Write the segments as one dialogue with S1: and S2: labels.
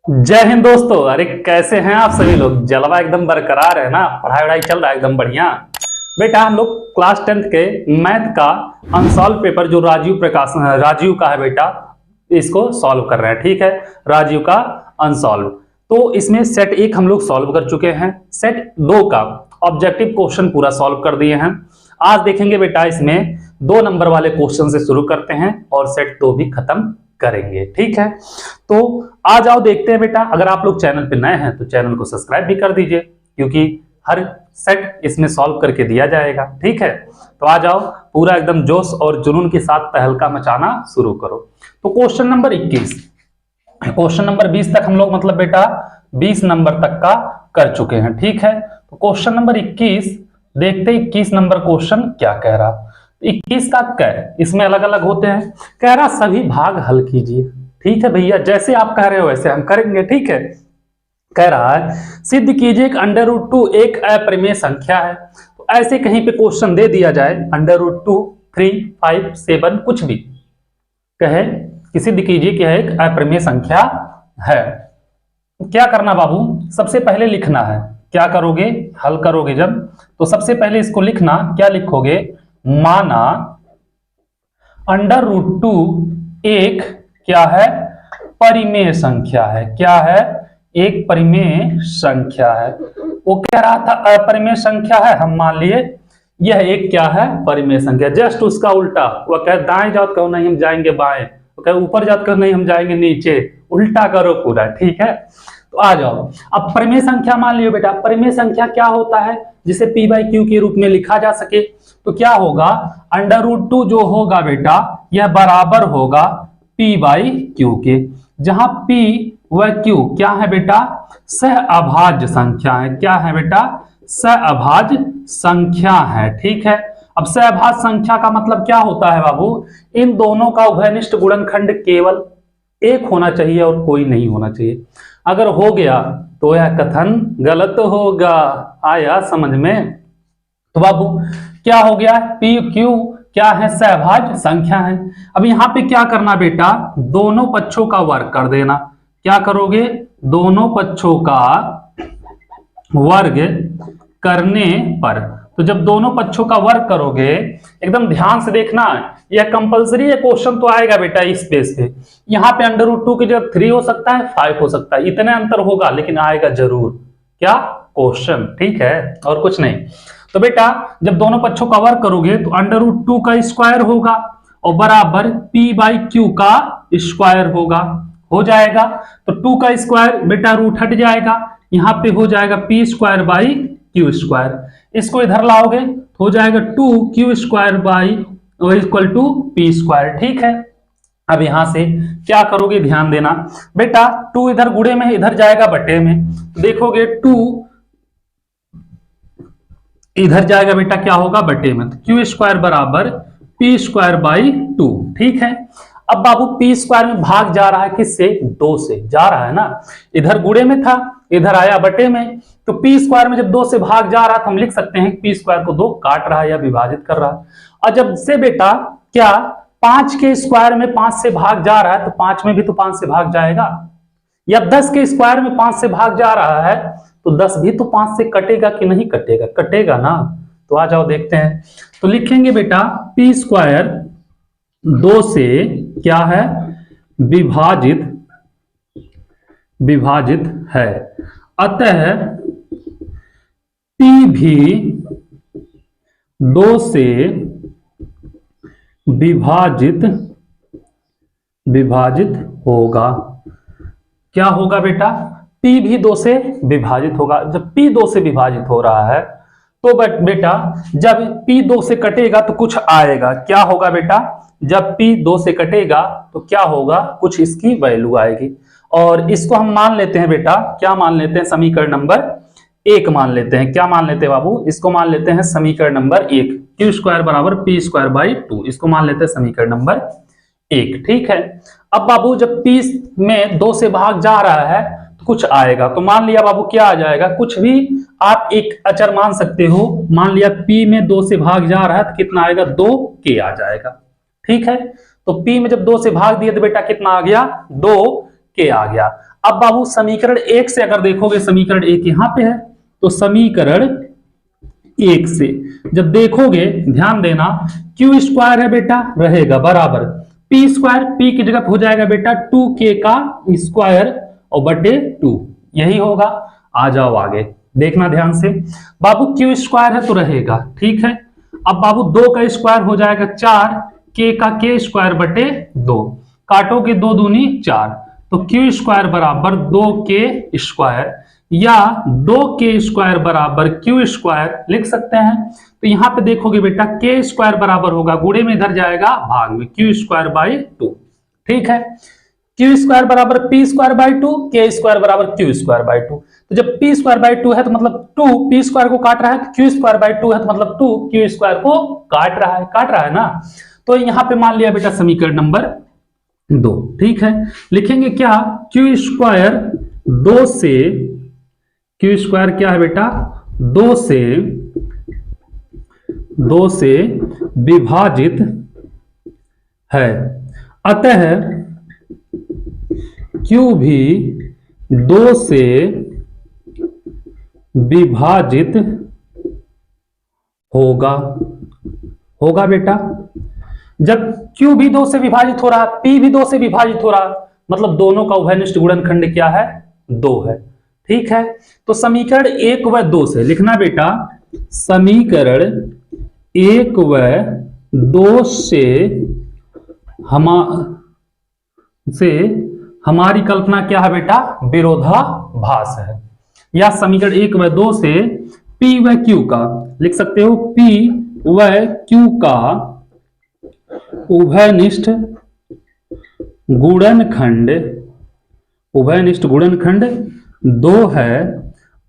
S1: जय हिंद दोस्तों। अरे कैसे हैं आप सभी लोग? जलवा एकदम बरकरार है ना? पढ़ाई वढ़ाई चल रहा है एकदम बढ़िया। बेटा हम लोग क्लास 10th के मैथ का अनसॉल्व पेपर जो राजीव का है बेटा, इसको सॉल्व कर रहे हैं। ठीक है, राजीव का अनसॉल्व। तो इसमें सेट 1 हम लोग सॉल्व कर चुके हैं, सेट 2 का ऑब्जेक्टिव क्वेश्चन पूरा सॉल्व कर दिए हैं। आज देखेंगे बेटा इसमें 2 नंबर वाले क्वेश्चन से शुरू करते हैं और सेट 2 भी खत्म करेंगे। ठीक है, तो आ जाओ देखते हैं बेटा। अगर आप लोग चैनल पे नए हैं तो चैनल को सब्सक्राइब भी कर दीजिए, क्योंकि हर सेट इसमें सॉल्व करके दिया जाएगा। ठीक है, तो आ जाओ पूरा एकदम जोश और जुनून के साथ तहलका मचाना शुरू करो। तो क्वेश्चन नंबर 21, क्वेश्चन नंबर 20 तक हम लोग मतलब बेटा 20 नंबर तक का कर चुके हैं। ठीक है, तो क्वेश्चन नंबर 21 देखते हैं 21 नंबर क्वेश्चन क्या कह रहा। 21 का कै इसमें अलग अलग होते हैं। कह रहा सभी भाग हल कीजिए। ठीक है भैया, जैसे आप कह रहे हो वैसे हम करेंगे। ठीक है, कह रहा है सिद्ध कीजिए कि √2 एक अपरिमेय संख्या है। तो ऐसे कहीं पे क्वेश्चन दे दिया जाए √2, 3, 5, 7 कुछ भी कहे कि सिद्ध कीजिए कि एक अपरिमेय संख्या है, क्या करना बाबू? सबसे पहले लिखना है। क्या करोगे? हल करोगे जब, तो सबसे पहले इसको लिखना। क्या लिखोगे? माना √2 एक क्या है? परिमेय संख्या है। क्या है? एक परिमेय संख्या है। वो कह रहा था अपरिमेय संख्या है, हम मान लिए यह एक क्या है? परिमेय संख्या। जस्ट उसका उल्टा, वो कहे दाएं जाओ तो कहो नहीं हम जाएंगे बाएं, वो कहे ऊपर जाओ तो कहो नहीं हम जाएंगे नीचे, उल्टा करो पूरा। ठीक है, तो आ जाओ। अब परिमेय संख्या मान लियो बेटा। परिमेय संख्या क्या होता है? जिसे p/q के रूप में लिखा जा सके। तो क्या होगा? √2 जो होगा बेटा यह बराबर होगा p/q के, जहां p व q क्या है बेटा? सहअभाज्य संख्या है। क्या है बेटा? सहअभाज्य संख्या है। ठीक है, अब सहअभाज्य संख्या का मतलब क्या होता है बाबू? इन दोनों का उभयनिष्ठ गुणनखंड केवल एक होना चाहिए और कोई नहीं होना चाहिए। अगर हो गया तो यह कथन गलत होगा। आया समझ में? तो बाबू क्या हो गया? p q क्या है? सहभाज्य संख्या है। अब यहां पे क्या करना बेटा? दोनों पक्षों का वर्ग कर देना। क्या करोगे? दोनों पक्षों का वर्ग करने पर, तो जब दोनों पक्षों का वर्ग करोगे, एकदम ध्यान से देखना, यह कंपलसरी है क्वेश्चन तो आएगा बेटा इस पेज पे। यहाँ पे √2 की जगह 3 हो सकता है, 5 हो सकता है, इतने अंतर होगा लेकिन आएगा जरूर क्या? क्वेश्चन। ठीक है, और कुछ नहीं। तो बेटा जब दोनों पक्षों का वर्ग करोगे तो √2 का स्क्वायर होगा और बराबर p/q का स्क्वायर होगा। हो जाएगा तो 2 का स्क्वायर बेटा रूट हट जाएगा, यहाँ पे हो जाएगा p²/q²। इसको इधर लाओगे तो हो जाएगा 2q²/p²। ठीक है, अब यहां से क्या करोगे? ध्यान देना बेटा, 2 इधर गुणे में, इधर जाएगा बटे में। देखोगे 2 इधर जाएगा बेटा, क्या होगा? बटे में। तो q² बराबर p²/2। ठीक है, अब बाबू p² में भाग जा रहा है किससे? 2 से जा रहा है ना। इधर गुणे में था, इधर आया बटे में। तो p² में जब 2 से भाग जा रहा है तो हम लिख सकते हैं p² को 2 काट रहा है या विभाजित कर रहा है। और जब से बेटा क्या 5 के स्क्वायर में 5 से भाग जा रहा है तो 5 में भी तो 5 से भाग जाएगा, या 10 के स्क्वायर में 5 से भाग जा रहा है तो 10 भी तो 5 से कटेगा कि नहीं कटेगा? कटेगा ना। तो आ जाओ देखते हैं। तो लिखेंगे बेटा p² 2 से क्या है? विभाजित है, अतः p भी 2 से विभाजित होगा। क्या होगा बेटा? p भी 2 से विभाजित होगा। जब p 2 से विभाजित हो रहा है तो बेटा जब p 2 से कटेगा तो कुछ आएगा। क्या होगा बेटा? जब p 2 से कटेगा तो क्या होगा? कुछ इसकी वैल्यू आएगी। और इसको हम मान लेते हैं बेटा, क्या मान लेते हैं? समीकरण नंबर 1 मान लेते हैं। क्या मान लेते हैं बाबू? इसको मान लेते हैं समीकरण नंबर 1, q² बराबर p²/2। इसको मान लेते हैं समीकरण नंबर 1। ठीक है, अब बाबू जब p में 2 से भाग जा रहा है तो कुछ आएगा। तो मान लिया बाबू क्या आ जाएगा? कुछ भी आप एक अचर मान सकते हो। मान लिया p में 2 से भाग जा रहा है तो कितना आएगा? 2k आ जाएगा। ठीक है, तो p में जब 2 से भाग दिए तो बेटा कितना आ गया? 2k आ गया। अब बाबू समीकरण 1 से अगर देखोगे, समीकरण 1 यहां पे है, तो समीकरण 1 से जब देखोगे, ध्यान देना, क्यू स्क्वायर है बेटा, रहेगा बराबर पी स्क्वायर, पी की जगह हो जाएगा बेटा 2k का स्क्वायर और बटे 2, यही होगा। आ जाओ आगे, देखना ध्यान से बाबू, क्यू स्क्वायर है तो रहेगा, ठीक है। अब बाबू 2 का स्क्वायर हो जाएगा 4, k का k स्क्वायर बटे 2, काटोगे 2 दूनी 4, तो क्यू स्क्वायर बराबर 2k स्क्वायर, या 2k स्क्वायर बराबर क्यू स्क्वायर लिख सकते हैं। तो यहां पे देखोगे बेटा k स्क्वायर बराबर होगा, गुणे में इधर जाएगा भाग में, क्यू स्क्वायर बाई 2, ठीक है। क्यू स्क्वायर बराबर पी स्क्वायर बाई 2, के स्क्वायर बराबर क्यू स्क्वायर बाई 2। तो जब पी स्क्वायर बाई 2 है तो मतलब 2 पी स्क्वायर को काट रहा है, क्यू स्क्वायर बाई 2 है तो मतलब 2 क्यू स्क्वायर को काट रहा है ना। तो यहां पे मान लिया बेटा समीकरण नंबर 2, ठीक है। लिखेंगे क्या, क्यू स्क्वायर 2 से, क्यू स्क्वायर क्या है बेटा, 2 से विभाजित है, अतः क्यू भी 2 से विभाजित होगा बेटा। जब Q भी 2 से विभाजित हो रहा, P भी 2 से विभाजित हो रहा, मतलब दोनों का उभयनिष्ठ गुणनखंड क्या है, 2 है, ठीक है। तो समीकरण 1 व 2 से लिखना बेटा, समीकरण 1 व 2 से हमारी कल्पना क्या है बेटा, विरोधाभास है। या समीकरण 1 व 2 से P व Q का लिख सकते हो, P व Q का उभयनिष्ठ गुणनखंड 2 है,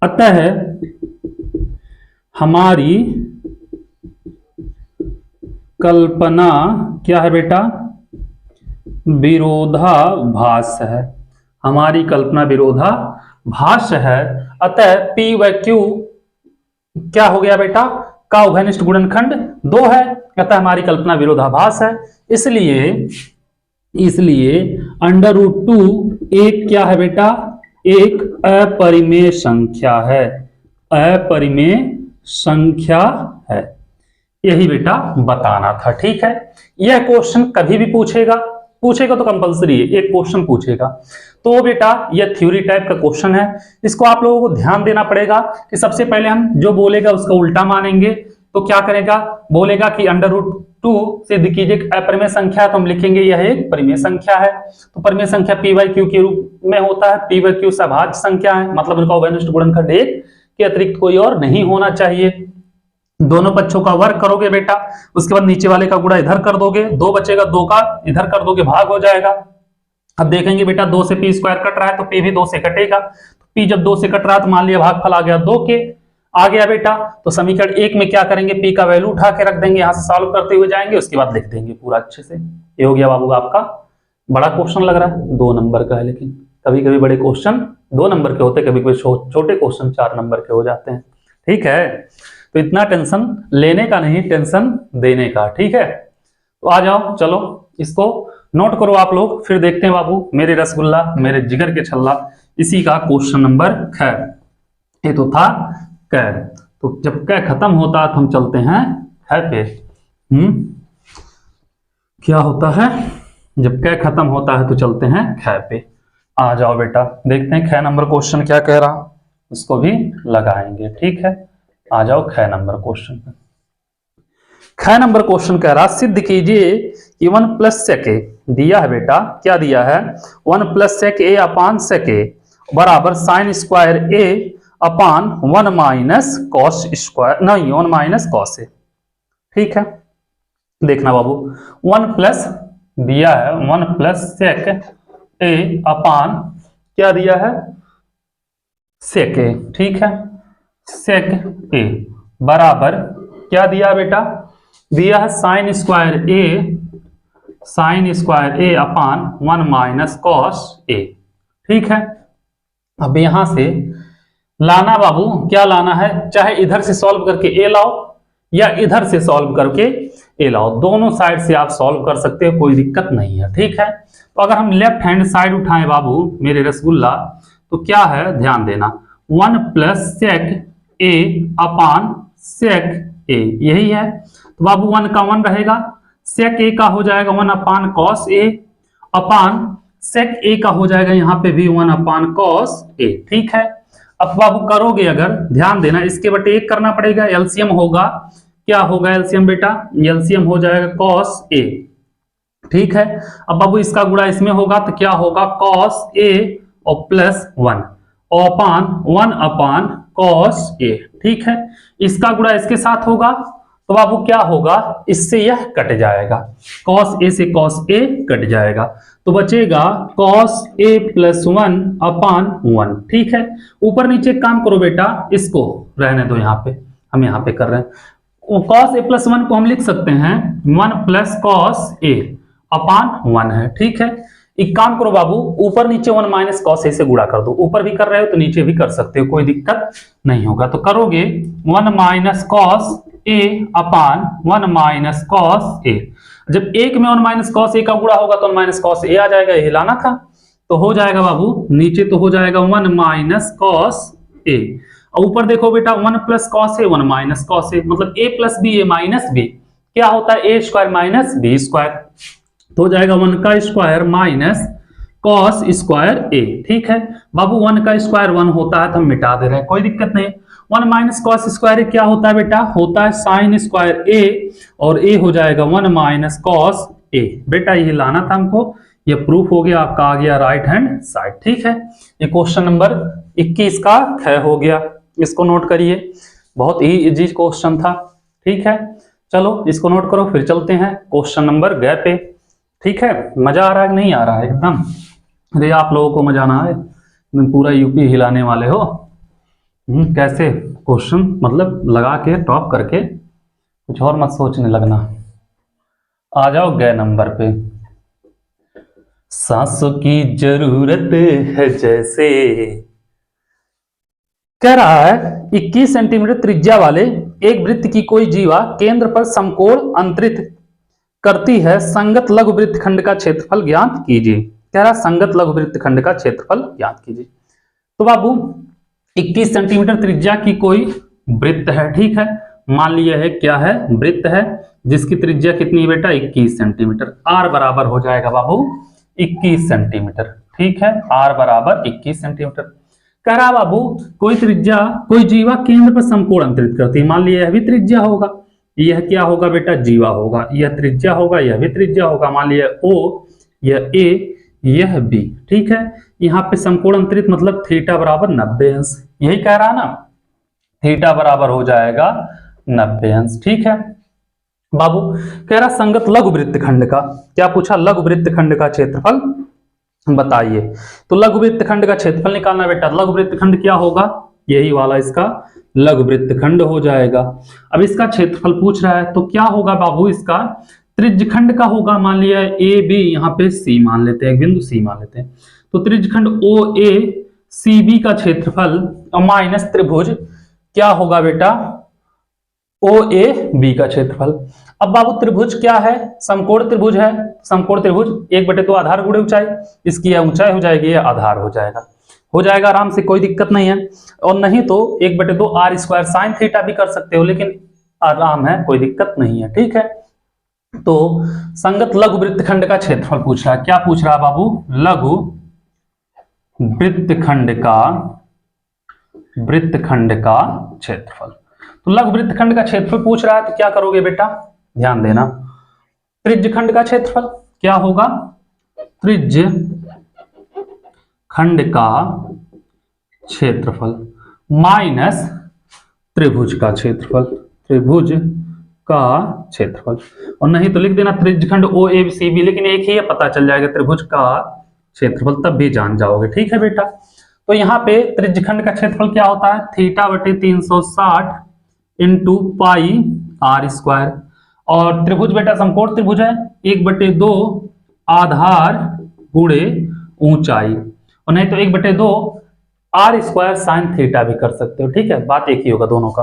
S1: अतः हमारी कल्पना क्या है बेटा, विरोधाभास है। हमारी कल्पना विरोधाभास है, अतः P व Q क्या हो गया बेटा, का उभयनिष्ठ गुणनखंड 2 है, अतः हमारी कल्पना विरोधाभास है। इसलिए √2 एक क्या है बेटा, एक अपरिमेय संख्या है, अपरिमेय संख्या है, यही बेटा बताना था, ठीक है। यह क्वेश्चन कभी भी पूछेगा तो कंपलसरी है, एक क्वेश्चन पूछेगा। तो बेटा यह थ्योरी टाइप का क्वेश्चन है, इसको आप लोगों को ध्यान देना पड़ेगा कि सबसे पहले हम जो बोलेगा उसका उल्टा मानेंगे। तो क्या करेगा, बोलेगा कि √2 सिद्ध कीजिए अपरिमेय संख्या है, तो हम लिखेंगे यह एक परिमेय संख्या है। तो परिमेय संख्या P व Q के रूप में होता है, P व Q सभाज्य संख्या है, मतलब उनका उभयनिष्ठ गुणनखंड 1 के अतिरिक्त कोई और नहीं होना चाहिए। दोनों पक्षों का वर्ग करोगे बेटा, उसके बाद नीचे वाले का गुणा इधर कर दोगे, 2 बचेगा, 2 का इधर कर दोगे, भाग हो जाएगा। अब देखेंगे बेटा 2 से P स्क्वायर कट रहा है, तो P भी 2 से कटेगा। तो P जब 2 से कट रहा है तो मान लिया भागफल आ गया 2 के, आ गया बेटा। तो समीकरण 1 में क्या करेंगे, P का वैल्यू उठा के रख देंगे, यहां से सॉल्व करते हुए जाएंगे, उसके बाद लिख देंगे पूरा अच्छे से। ये हो गया बाबू आपका। बड़ा क्वेश्चन लग रहा है, 2 नंबर का है, लेकिन कभी कभी बड़े क्वेश्चन 2 नंबर के होते, कभी कभी छोटे क्वेश्चन 4 नंबर के हो जाते हैं, ठीक है। तो इतना टेंशन लेने का नहीं, टेंशन देने का, ठीक है। तो आ जाओ, चलो इसको नोट करो आप लोग, फिर देखते हैं बाबू मेरे रसगुल्ला, मेरे जिगर के छल्ला, इसी का क्वेश्चन नंबर खैर, ये तो था कै। तो जब कै खत्म होता है तो हम चलते हैं है पे। क्या होता है, जब कै खत्म होता है तो चलते हैं खै पे। आ जाओ बेटा, देखते हैं ख नंबर क्वेश्चन क्या कह रहा, उसको भी लगाएंगे, ठीक है। आ जाओ ख नंबर क्वेश्चन पे। ख नंबर क्वेश्चन कह रहा, सिद्ध कीजिए कि 1 + sec a दिया है बेटा, क्या दिया है, 1 + sec a upon sec a बराबर sin square a upon 1 - cos square, नहीं 1 - cos a, ठीक है। देखना बाबू, 1 प्लस दिया है, 1 + sec a अपान क्या दिया है, sec a, ठीक है। sec a बराबर क्या दिया बेटा, दिया है sin square a upon 1 - cos a, ठीक है। अब यहां से लाना बाबू, क्या लाना है, चाहे इधर से सॉल्व करके a लाओ या इधर से सॉल्व करके ए लाओ। दोनों साइड से आप सॉल्व कर सकते हो, कोई दिक्कत नहीं है, ठीक है। तो अगर हम लेफ्ट हैंड साइड उठाएं बाबू मेरे रसगुल्ला, तो क्या है ध्यान देना, 1 प्लस सेक ए अपान सेक ए, यही है। तो बाबू 1 का 1 रहेगा, सेक ए का हो जाएगा 1 अपान कॉस ए, अपान सेक ए का हो जाएगा यहाँ पे भी 1 अपान कॉस ए, ठीक है। अब बाबू करोगे अगर ध्यान देना, इसके बटे 1 करना पड़ेगा, एलसीएम होगा, क्या होगा एलसीएम बेटा, एलसीएम हो जाएगा कॉस ए, ठीक है। अब बाबू इसका गुणा इसमें होगा तो क्या होगा कॉस ए और plus 1 upon 1 upon cos A, ठीक है। इसका गुणा इसके साथ होगा तो बाबू क्या होगा, इससे यह कट जाएगा, कॉस ए से कॉस ए कट जाएगा, तो बचेगा कॉस ए प्लस 1 अपान 1, ठीक है। ऊपर नीचे काम करो बेटा, इसको रहने दो, यहाँ पे हम यहाँ पे कर रहे हैं। कॉस ए प्लस 1 को हम लिख सकते हैं 1 प्लस कॉस ए अपान 1 है, ठीक है। एक काम करो बाबू, ऊपर नीचे 1 माइनस कॉस ए से गुणा कर दो, ऊपर भी कर रहे हो तो नीचे भी कर सकते हो, कोई दिक्कत नहीं होगा। तो करोगे 1 minus cos A upon 1 minus cos A, जब एक में 1 माइनस कॉस ए का गुणा होगा तो 1 माइनस कॉस ए आ जाएगा, ये हिलाना था, तो हो जाएगा बाबू नीचे तो हो जाएगा 1 माइनस कॉस ए, और ऊपर देखो बेटा 1 plus cos A 1 minus cos A, मतलब ए प्लस बी ए माइनस बी, क्या होता है ए स्क्वायर माइनस बी स्क्वायर, तो हो जाएगा 1 का स्क्वायर माइनस कॉस स्क्वायर ए, ठीक है। बाबू 1 का स्क्वायर 1 होता है तो हम मिटा दे रहे हैं, कोई दिक्कत नहीं। 1 माइनस कॉस स्क्वायर क्या होता है बेटा, होता है साइन स्क्वायर ए, और ए हो जाएगा 1 माइनस कॉस ए, बेटा ये लाना था हमको, ये प्रूफ हो गया आपका, आ गया राइट हैंड साइड, ठीक है। ये क्वेश्चन नंबर 21 का ख हो गया, इसको नोट करिए, बहुत ही इजी क्वेश्चन था, ठीक है। चलो इसको नोट करो, फिर चलते हैं क्वेश्चन नंबर ग पे, ठीक है। मजा आ रहा है कि नहीं आ रहा है एकदम, अरे आप लोगों को मजा ना आए, पूरा यूपी हिलाने वाले हो, कैसे क्वेश्चन मतलब लगा के टॉप करके, कुछ और मत सोचने लगना। आ जाओ ग नंबर पे, सांसों की जरूरत है जैसे, कह रहा है 21 सेंटीमीटर त्रिज्या वाले एक वृत्त की कोई जीवा केंद्र पर समकोण अंतरित करती है, संगत लघु वृत्त खंड का क्षेत्रफल ज्ञात कीजिए। कह रहा संगत लघु वृत्त खंड का क्षेत्रफल ज्ञात कीजिए। तो बाबू 21 सेंटीमीटर त्रिज्या की कोई वृत्त है, ठीक है, मान लिया है क्या है, वृत्त है, जिसकी त्रिज्या कितनी है बेटा 21 सेंटीमीटर, आर बराबर हो जाएगा बाबू 21 सेंटीमीटर, ठीक है, आर बराबर 21 सेंटीमीटर। कह रहा बाबू कोई त्रिज्या कोई जीवा केंद्र पर समकोण अंतरित करती है, मान लिया यह भी त्रिज्या होगा, यह क्या होगा बेटा जीवा होगा, यह त्रिज्या होगा, यह भी त्रिज्या होगा, मान लिया ओ, यह ए, यह बी, ठीक है। यहाँ पे समकोण अंतरित मतलब थीटा बराबर 90 अंश, यही कह रहा ना, थीटा बराबर हो जाएगा 90 अंश, ठीक है। बाबू कह रहा संगत लघु वृत्त खंड का, क्या पूछा, लघु वृत्त खंड का क्षेत्रफल बताइए। तो लघु वृत्त खंड का क्षेत्रफल निकालना बेटा, लघु वृत्त खंड क्या होगा, यही वाला इसका लघु वृत्त खंड हो जाएगा। अब इसका क्षेत्रफल पूछ रहा है, तो क्या होगा बाबू, इसका त्रिज्यखंड का होगा, मान लिया ए बी, यहाँ पे सी मान लेते हैं, बिंदु सी मान लेते हैं, तो त्रिज्यखंड ओ ए सी बी का क्षेत्रफल माइनस त्रिभुज क्या होगा बेटा ओ ए बी का क्षेत्रफल। अब बाबू त्रिभुज क्या है, समकोण त्रिभुज है, समकोण त्रिभुज 1/2 आधार गुणे ऊंचाई, इसकी यह ऊंचाई हो जाएगी, यह आधार हो जाएगा आराम से, कोई दिक्कत नहीं है। और नहीं तो 1/2 आर स्क्वायर साइन थीटा भी कर सकते हो, लेकिन आराम है, कोई दिक्कत नहीं है, ठीक है। तो संगत लघु वृत्तखंड का क्षेत्रफल पूछ रहा है, क्या पूछ रहा है बाबू, लघु वृत्तखंड का क्षेत्रफल। तो लघु वृत्तखंड का क्षेत्रफल पूछ रहा है, तो क्या करोगे बेटा, ध्यान देना, त्रिज्यखंड का क्षेत्रफल क्या होगा, त्रिज्य खंड का क्षेत्रफल माइनस त्रिभुज का क्षेत्रफल, त्रिभुज का क्षेत्रफल, और नहीं तो लिख देना त्रिज्यखंड ओ ए सी बी, लेकिन एक ही है, पता चल जाएगा त्रिभुज का क्षेत्रफल, तब भी जान जाओगे, ठीक है बेटा। तो यहाँ पे त्रिज्यखंड का क्षेत्रफल क्या होता है, थीटा बटे 360 इंटू पाई आर स्क्वायर, और त्रिभुज बेटा समकोण त्रिभुज है, 1/2 आधार गुणे ऊंचाई, और नहीं तो 1/2 आर स्क्वायर साइन थीटा भी कर सकते हो, ठीक है, बात एक ही होगा दोनों का।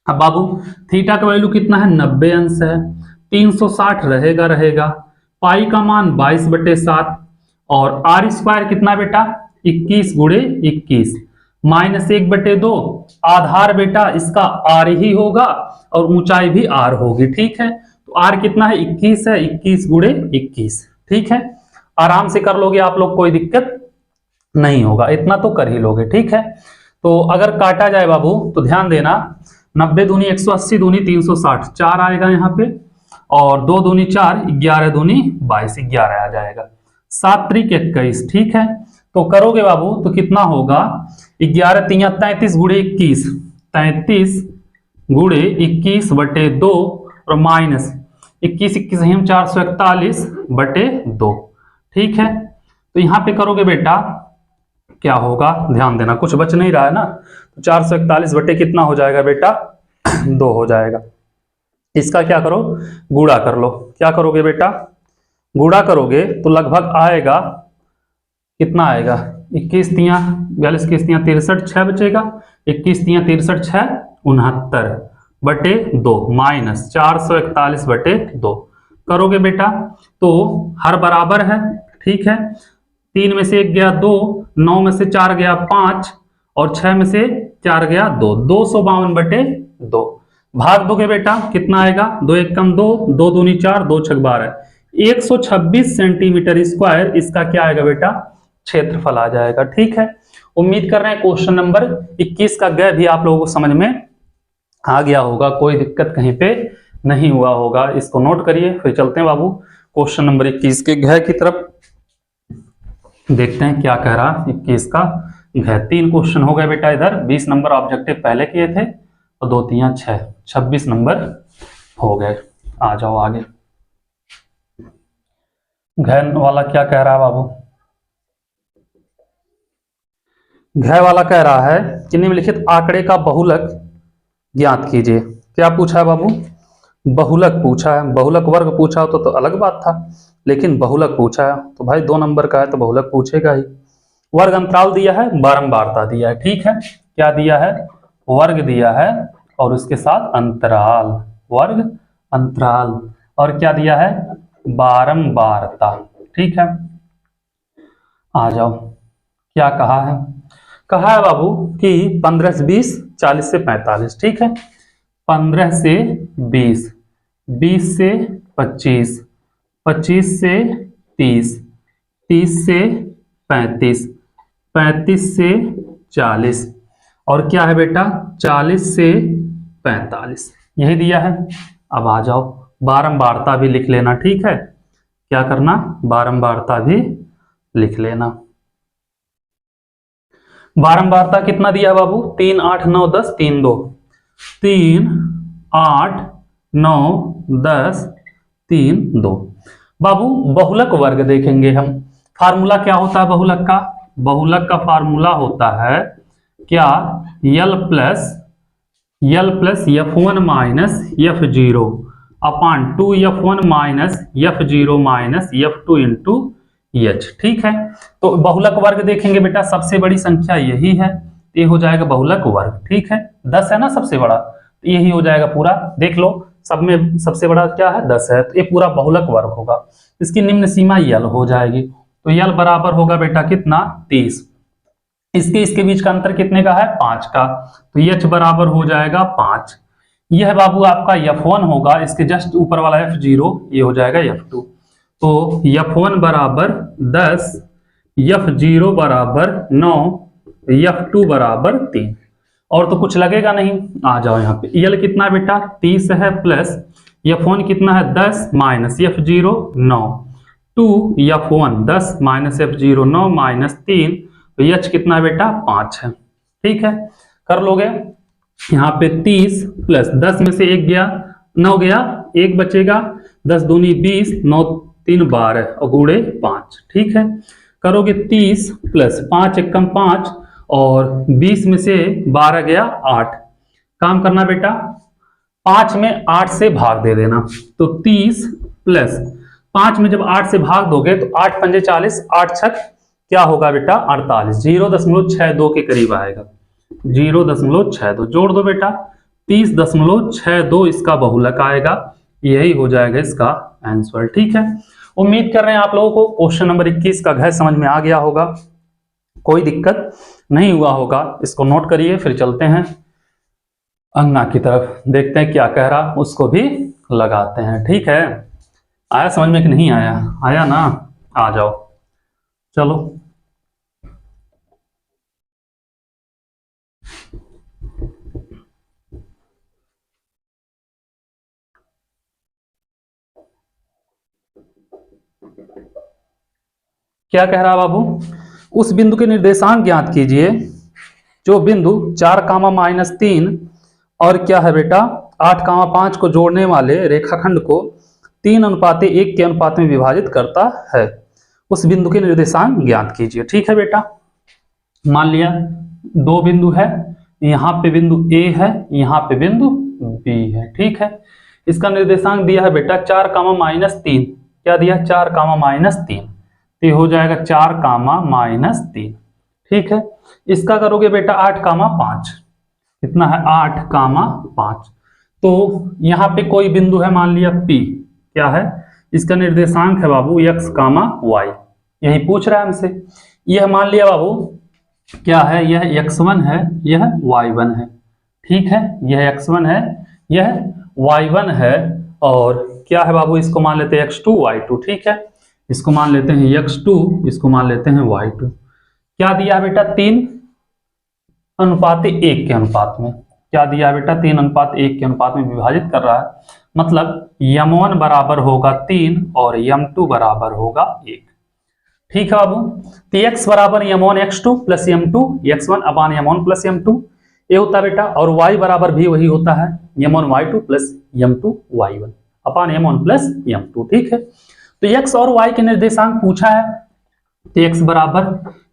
S1: अब बाबू थीटा का वैल्यू कितना है, 90 अंश है, 360 रहेगा रहेगा। पाई का मान 22/7 और आर स्क्वायर कितना बेटा 21 गुणे 21 माइनस 1/2। आधार बेटा इसका आर ही होगा और ऊंचाई भी आर होगी। ठीक है, तो आर कितना है 21 है, 21 गुणे 21। ठीक है, आराम से कर लोगे आप लोग, कोई दिक्कत नहीं होगा, इतना तो कर ही लोगे। ठीक है, तो अगर काटा जाए बाबू तो ध्यान देना, 90 दूनी 180 दूनी 360 4 आएगा यहाँ पे, और 2 दूनी 4 11 दूनी 22 11 आ जाएगा। 7 त्रिक 21। ठीक है, तो करोगे बाबू तो कितना होगा 11 3 33 गुणे 21 33 गुणे 21/2 और माइनस 21 21 हम 441/2। ठीक है, तो यहाँ पे करोगे बेटा क्या होगा, ध्यान देना कुछ बच नहीं रहा है ना, तो 441 बटे कितना हो जाएगा बेटा 2 हो जाएगा। इसका क्या करो गुणा कर लो। क्या करोगे बेटा गुणा करोगे तो लगभग आएगा कितना आएगा 21 3 42 21 3 63 6 बचेगा, 21 3 63 6 69/2 माइनस 441/2 करोगे बेटा तो हर बराबर है। ठीक है, 3 में से 1 गया 2, 9 में से 4 गया 5 और 6 में से 4 गया 2, 252/2 भाग दोगे बेटा कितना आएगा 2 1 कम 2, 2 दूनी 4 2 6 12 126 सेंटीमीटर स्क्वायर इसका क्या आएगा बेटा क्षेत्रफल आ जाएगा। ठीक है, उम्मीद कर रहे हैं क्वेश्चन नंबर 21 का ग भी आप लोगों को समझ में आ गया होगा, कोई दिक्कत कहीं पे नहीं हुआ होगा। इसको नोट करिए, फिर चलते हैं बाबू क्वेश्चन नंबर 21 के घ की तरफ, देखते हैं क्या कह रहा 21 का घ। 3 क्वेश्चन हो गए बेटा इधर, 20 नंबर ऑब्जेक्टिव पहले किए थे और 2 3 6 26 नंबर हो गए। आ जाओ आगे, घ वाला क्या कह रहा है बाबू, घ वाला कह रहा है कि निम्नलिखित आंकड़े का बहुलक ज्ञात कीजिए। क्या पूछा है बाबू बहुलक पूछा है, बहुलक वर्ग पूछा हो तो अलग बात था, लेकिन बहुलक पूछा है तो भाई 2 नंबर का है तो बहुलक पूछेगा ही। वर्ग अंतराल दिया है, बारंबारता दिया है। ठीक है, क्या दिया है वर्ग दिया है और उसके साथ अंतराल, वर्ग अंतराल, और क्या दिया है बारंबारता। ठीक है, आ जाओ क्या कहा है, कहा है बाबू कि 15 से 20 40 से 45। ठीक है, 15 से 20 20 से 25 25 से 30 30 से 35 35 से 40 और क्या है बेटा 40 से 45, यही दिया है। अब आ जाओ बारंबारता भी लिख लेना। ठीक है, क्या करना बारंबारता भी लिख लेना। बारंबारता कितना दिया बाबू 3 8 9 10 3 2 3 8 9 10 3 2 बाबू बहुलक वर्ग देखेंगे हम। फार्मूला क्या होता है बहुलक का, बहुलक का फार्मूला होता है क्या यल प्लस f1 माइनस f0 अपान 2f1 minus f0 minus f2 into h। ठीक है, तो बहुलक वर्ग देखेंगे बेटा, सबसे बड़ी संख्या यही है, ये हो जाएगा बहुलक वर्ग। ठीक है, 10 है ना सबसे बड़ा, तो यही हो जाएगा पूरा। देख लो सब में सबसे बड़ा क्या है 10 है, तो ये पूरा बहुलक वर्ग होगा। इसकी निम्न सीमा यल हो जाएगी, तो यल बराबर होगा बेटा कितना 30। इसके बीच का अंतर कितने का है 5 का, तो h बराबर हो जाएगा 5। यह बाबू आपका f1 होगा, इसके जस्ट ऊपर वाला f0 ये हो जाएगा f2। तो f1 बराबर 10, f0 बराबर 9, f2 बराबर 3, और तो कुछ लगेगा नहीं। आ जाओ यहाँ पे यल कितना बेटा 30 है, प्लस f1 कितना है 10 minus f0 9, 2 f1 10 minus f0 9 minus 3, तो h कितना है बेटा 5 है। ठीक है, कर लोगे यहाँ पे 30 प्लस 10 में से 1 गया 9 गया 1 बचेगा, 10 दूनी 20 9 3 12 और गुणे 5। ठीक है, करोगे 30 प्लस 5 1 कम 5 और 20 में से 12 गया 8, काम करना बेटा 5 में 8 से भाग दे देना, तो 30 प्लस 5 में जब 8 से भाग दोगे तो 8 पंजे 40 8 छक क्या होगा बेटा 48, 0.62 के करीब आएगा, 0.62 जोड़ दो बेटा 30.62 इसका बहुलक आएगा, यही हो जाएगा इसका आंसर। ठीक है, उम्मीद कर रहे हैं आप लोगों को क्वेश्चन नंबर 21 का घ समझ में आ गया होगा, कोई दिक्कत नहीं हुआ होगा। इसको नोट करिए, फिर चलते हैं अंगना की तरफ, देखते हैं क्या कह रहा, उसको भी लगाते हैं। ठीक है, आया समझ में कि नहीं आया? आया ना, आ जाओ चलो। क्या कह रहा बाबू, उस बिंदु के निर्देशांक ज्ञात कीजिए जो बिंदु 4, -3 और क्या है बेटा 8, 5 को जोड़ने वाले रेखाखंड को 3:1 के अनुपात में विभाजित करता है। उस बिंदु के निर्देशांक ज्ञात कीजिए। ठीक है बेटा, मान लिया दो बिंदु है, यहाँ पे बिंदु A है, यहाँ पे बिंदु B है। ठीक है, इसका निर्देशांक दिया है बेटा 4, क्या दिया 4, तो ये हो जाएगा 4, ठीक है, इसका करोगे बेटा 8, कितना है 8, तो यहाँ पे कोई बिंदु है मान लिया P, क्या है इसका निर्देशांक है बाबू x, y, यही पूछ रहा है हमसे। यह मान लिया बाबू क्या है, यह x1 है, यह y1 है। ठीक है, यह x1 है, यह y1 है, और क्या है बाबू इसको मान लेते हैं x2 y2। ठीक है, इसको मान लेते हैं x2, इसको मान लेते हैं y2। क्या दिया है बेटा 3:1 के अनुपात में, क्या दिया है बेटा 3:1 के अनुपात में विभाजित कर रहा है, मतलब m1 बराबर होगा 3 और m2 बराबर होगा 1। ठीक है बाबू, तो x बराबर m1 x2 plus m2 x1 अपान m1 प्लस m2 ये होता है बेटा, और y बराबर भी वही होता है m1 y2 plus m2 y1 अपान m1 प्लस m2। ठीक है, तो x और y के निर्देशांक पूछा है, तो x बराबर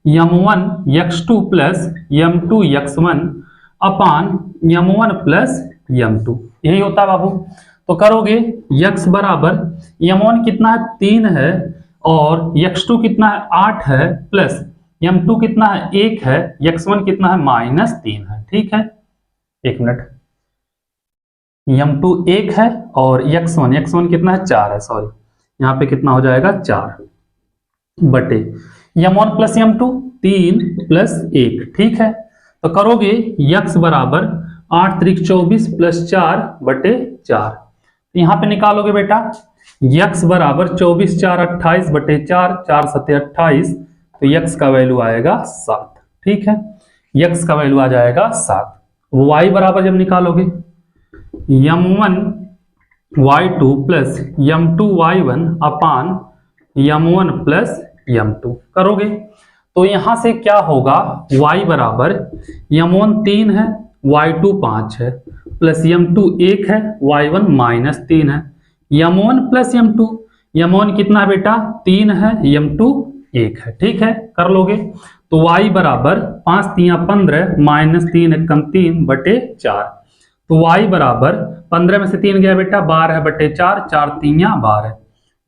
S1: m1 x2 plus m2 x1 अपान m1 प्लस m2 यही होता है बाबू। तो करोगे x बराबर m1 कितना है 3 है, और x2 कितना है 8 है, प्लस m2 कितना है 1 है, x1 कितना है -3 है। ठीक है, एक मिनट, m2 1 है और x1 कितना है 4 है, सॉरी यहाँ पे कितना हो जाएगा 4 बटे m1 प्लस m2 3 प्लस 1। ठीक है, तो करोगे x बराबर 8 त्रिक 24 प्लस 4 बटे 4, यहाँ पे निकालोगे बेटा x बराबर 24 4 28 बटे 4, 4 7 28, तो x का वैल्यू आएगा 7। ठीक है, x का वैल्यू आ जाएगा 7। y बराबर जब निकालोगे m1 y2 plus m2 y1 अपान m1 प्लस m2 करोगे, तो यहां से क्या होगा y बराबर m1 3 है, y2 5 है, प्लस m2 1 है, y1 -3 है, m1 प्लस m2, m1 कितना है बेटा 3 है, m2 1 है। ठीक है, कर लोगे, तो y बराबर 5 3 15 -3 1 3 बटे 4, तो y बराबर 15 में से 3 गया बेटा 12 बटे 4, 4 3 12,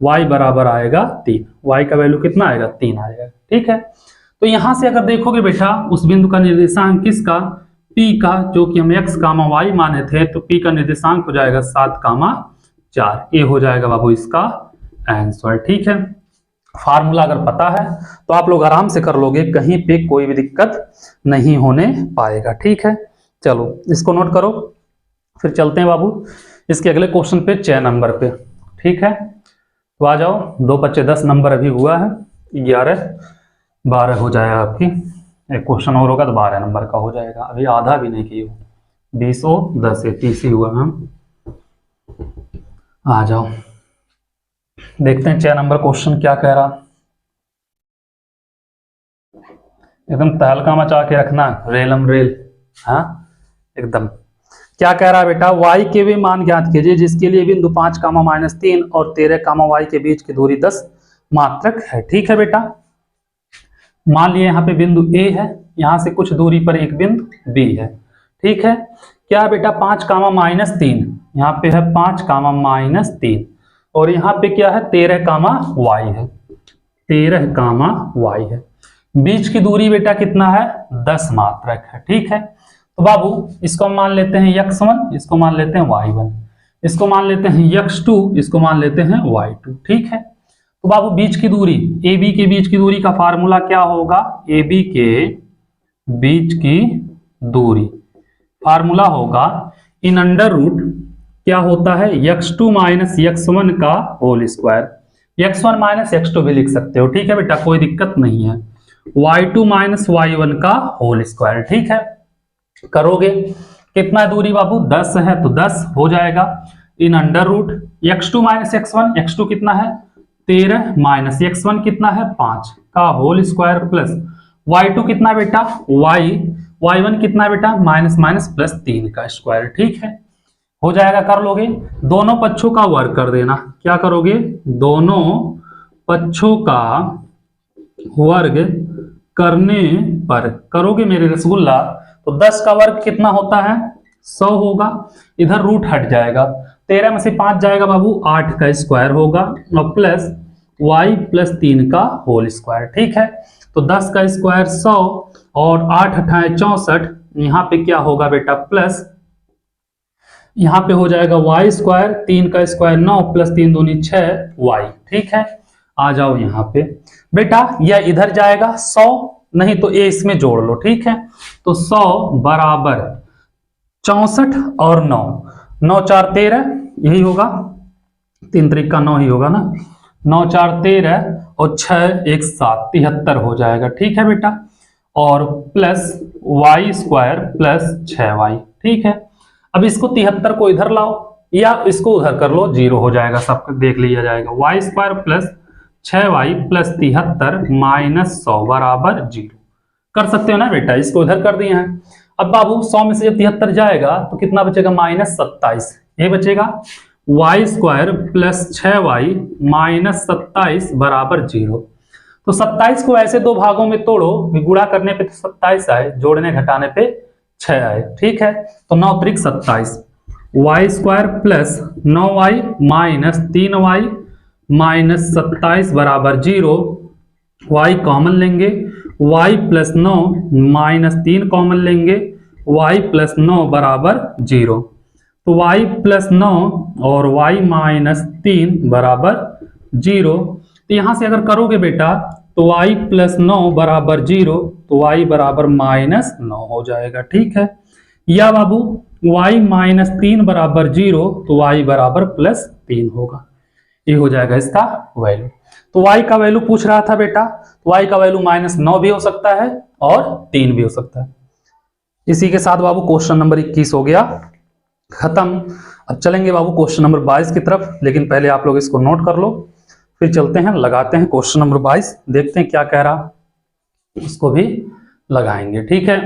S1: y बराबर आएगा 3, y का वैल्यू कितना आएगा 3 आएगा। ठीक है, तो यहां से अगर देखोगे बेटा उस बिंदु का निर्देशांक किसका P का, जो कि हम x, y माने थे, तो P का निर्देशांक हो जाएगा 7, 4, ये हो जाएगा बाबू इसका आंसर। ठीक है, फार्मूला अगर पता है तो आप लोग आराम से कर लोगे, कहीं पे कोई भी दिक्कत नहीं होने पाएगा। ठीक है, चलो इसको नोट करो, फिर चलते हैं बाबू इसके अगले क्वेश्चन पे 6 नंबर पे। ठीक है, तो आ जाओ, 2 बच्चे 10 नंबर अभी हुआ है, 11 12 हो जाएगा आपकी, एक क्वेश्चन और होगा तो 12 नंबर का हो जाएगा, अभी आधा भी नहीं की हो, 20 और 10 30 ही हुआ हम। आ जाओ देखते हैं 6 नंबर क्वेश्चन क्या कह रहा, एकदम तहलका मचा के रखना, रेलम रेल, हाँ एकदम। क्या कह रहा है बेटा, y के वे मान ज्ञात कीजिए जिसके लिए बिंदु 5, -3 और 13, y के बीच की दूरी 10 मात्रक है। ठीक है बेटा, मान लिया यहाँ पे बिंदु A है, यहाँ से कुछ दूरी पर एक बिंदु B है। ठीक है, क्या बेटा 5, -3, यहाँ पे है 5, -3, और यहाँ पे क्या है 13, y है, 13, y है, बीच की दूरी बेटा कितना है 10 मात्रक है। ठीक है, तो बाबू इसको हम मान लेते हैं x1, इसको मान लेते हैं y1। इसको मान लेते हैं x2, इसको मान लेते हैं y2। ठीक है, तो बाबू बीच की दूरी, AB के बीच की दूरी का फार्मूला क्या होगा? AB के बीच की दूरी फार्मूला होगा इन अंडर रूट क्या होता है, x2 माइनस x1 का whole square. x1 minus x2 भी लिख सकते हो, ठीक है बेटा, कोई दिक्कत नहीं है। y2 माइनस y1 का होल स्क्वायर। ठीक है, करोगे कितना दूरी बाबू? 10 है तो 10 हो जाएगा इन under root x2 minus x1, x2 कितना है 13 माइनस x1 कितना है 5 का होल स्क्वायर प्लस y2 कितना बेटा y1 कितना बेटा माइनस माइनस प्लस 3 का स्क्वायर। ठीक है, हो जाएगा, कर लोगे। दोनों पक्षों का वर्ग कर देना। क्या करोगे? दोनों पक्षों का वर्ग करने पर करोगे मेरे रसगुल्ला, तो 10 का वर्ग कितना होता है? 100 होगा। इधर रूट हट जाएगा, 13 में से 5 जाएगा बाबू, 8 का स्क्वायर होगा और प्लस y प्लस 3 का होल स्क्वायर। ठीक है, तो 10 का स्क्वायर 100 और 8 अठाए 64, यहाँ पे क्या होगा बेटा प्लस, यहाँ पे हो जाएगा y स्क्वायर, 3 का स्क्वायर 9 प्लस 3 दूनी 6y। ठीक है, आ जाओ यहाँ पे बेटा, यह इधर जाएगा 100, नहीं तो ये इसमें जोड़ लो। ठीक है, तो 100 बराबर 64 और 9, 9 4 13 यही होगा, 3 त्रिक का 9 ही होगा ना, 9 4 13 और 6 1 7 73 हो जाएगा। ठीक है बेटा, और plus y square plus 6y। ठीक है, अब इसको 73 को इधर लाओ या इसको उधर कर लो, 0 हो जाएगा, सब देख लिया जाएगा। y square plus 6y plus 73 minus 100 बराबर 0 कर सकते हो ना बेटा, इसको इधर कर दिए हैं। अब बाबू 100 में से जब 73 जाएगा तो कितना बचेगा? माइनस 27, ये बचेगा y square plus 6y minus 27 बराबर 0। तो 27 को ऐसे दो भागों में तोड़ो, गुणा करने पे तो 27 आए, जोड़ने घटाने पे 6 आए। ठीक है, तो 9 त्रिक 27, y square plus 9y minus 3y minus 27 बराबर 0। y कॉमन लेंगे, y प्लस 9 माइनस 3 कॉमन लेंगे, y प्लस 9 बराबर 0। तो y प्लस 9 और y माइनस 3 बराबर 0। तो यहां से अगर करोगे बेटा तो y प्लस 9 बराबर 0, तो y बराबर माइनस 9 हो जाएगा। ठीक है, या बाबू y माइनस 3 बराबर 0, तो y बराबर प्लस 3 होगा, ये हो जाएगा इसका वैल्यू। तो y का वैल्यू पूछ रहा था बेटा, तो y का वैल्यू माइनस 9 भी हो सकता है और 3 भी हो सकता है। इसी के साथ बाबू क्वेश्चन नंबर 21 हो गया खत्म। अब चलेंगे बाबू क्वेश्चन नंबर 22 की तरफ, लेकिन पहले आप लोग इसको नोट कर लो, फिर चलते हैं लगाते हैं क्वेश्चन नंबर 22, देखते हैं क्या कह रहा, इसको भी लगाएंगे। ठीक है,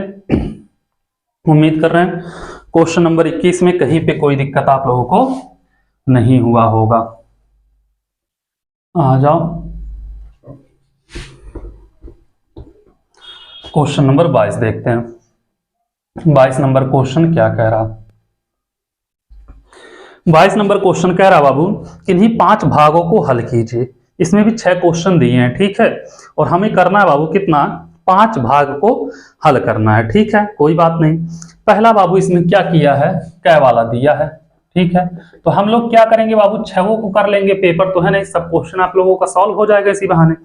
S1: उम्मीद कर रहे हैं क्वेश्चन नंबर 21 में कहीं पे कोई दिक्कत आप लोगों को नहीं हुआ होगा। आ जाओ क्वेश्चन नंबर 22 देखते हैं। 22 नंबर क्वेश्चन क्या कह रहा? 22 नंबर क्वेश्चन कह रहा बाबू, किन्हीं 5 भागों को हल कीजिए। इसमें भी 6 क्वेश्चन दिए हैं। ठीक है, और हमें करना है बाबू कितना? 5 भाग को हल करना है। ठीक है, कोई बात नहीं। पहला बाबू इसमें क्या किया है, कै वाला दिया है। ठीक है, तो हम लोग क्या करेंगे बाबू, 6 को कर लेंगे, पेपर तो है नहीं, सब क्वेश्चन आप लोगों का सॉल्व हो जाएगा इसी बहाने।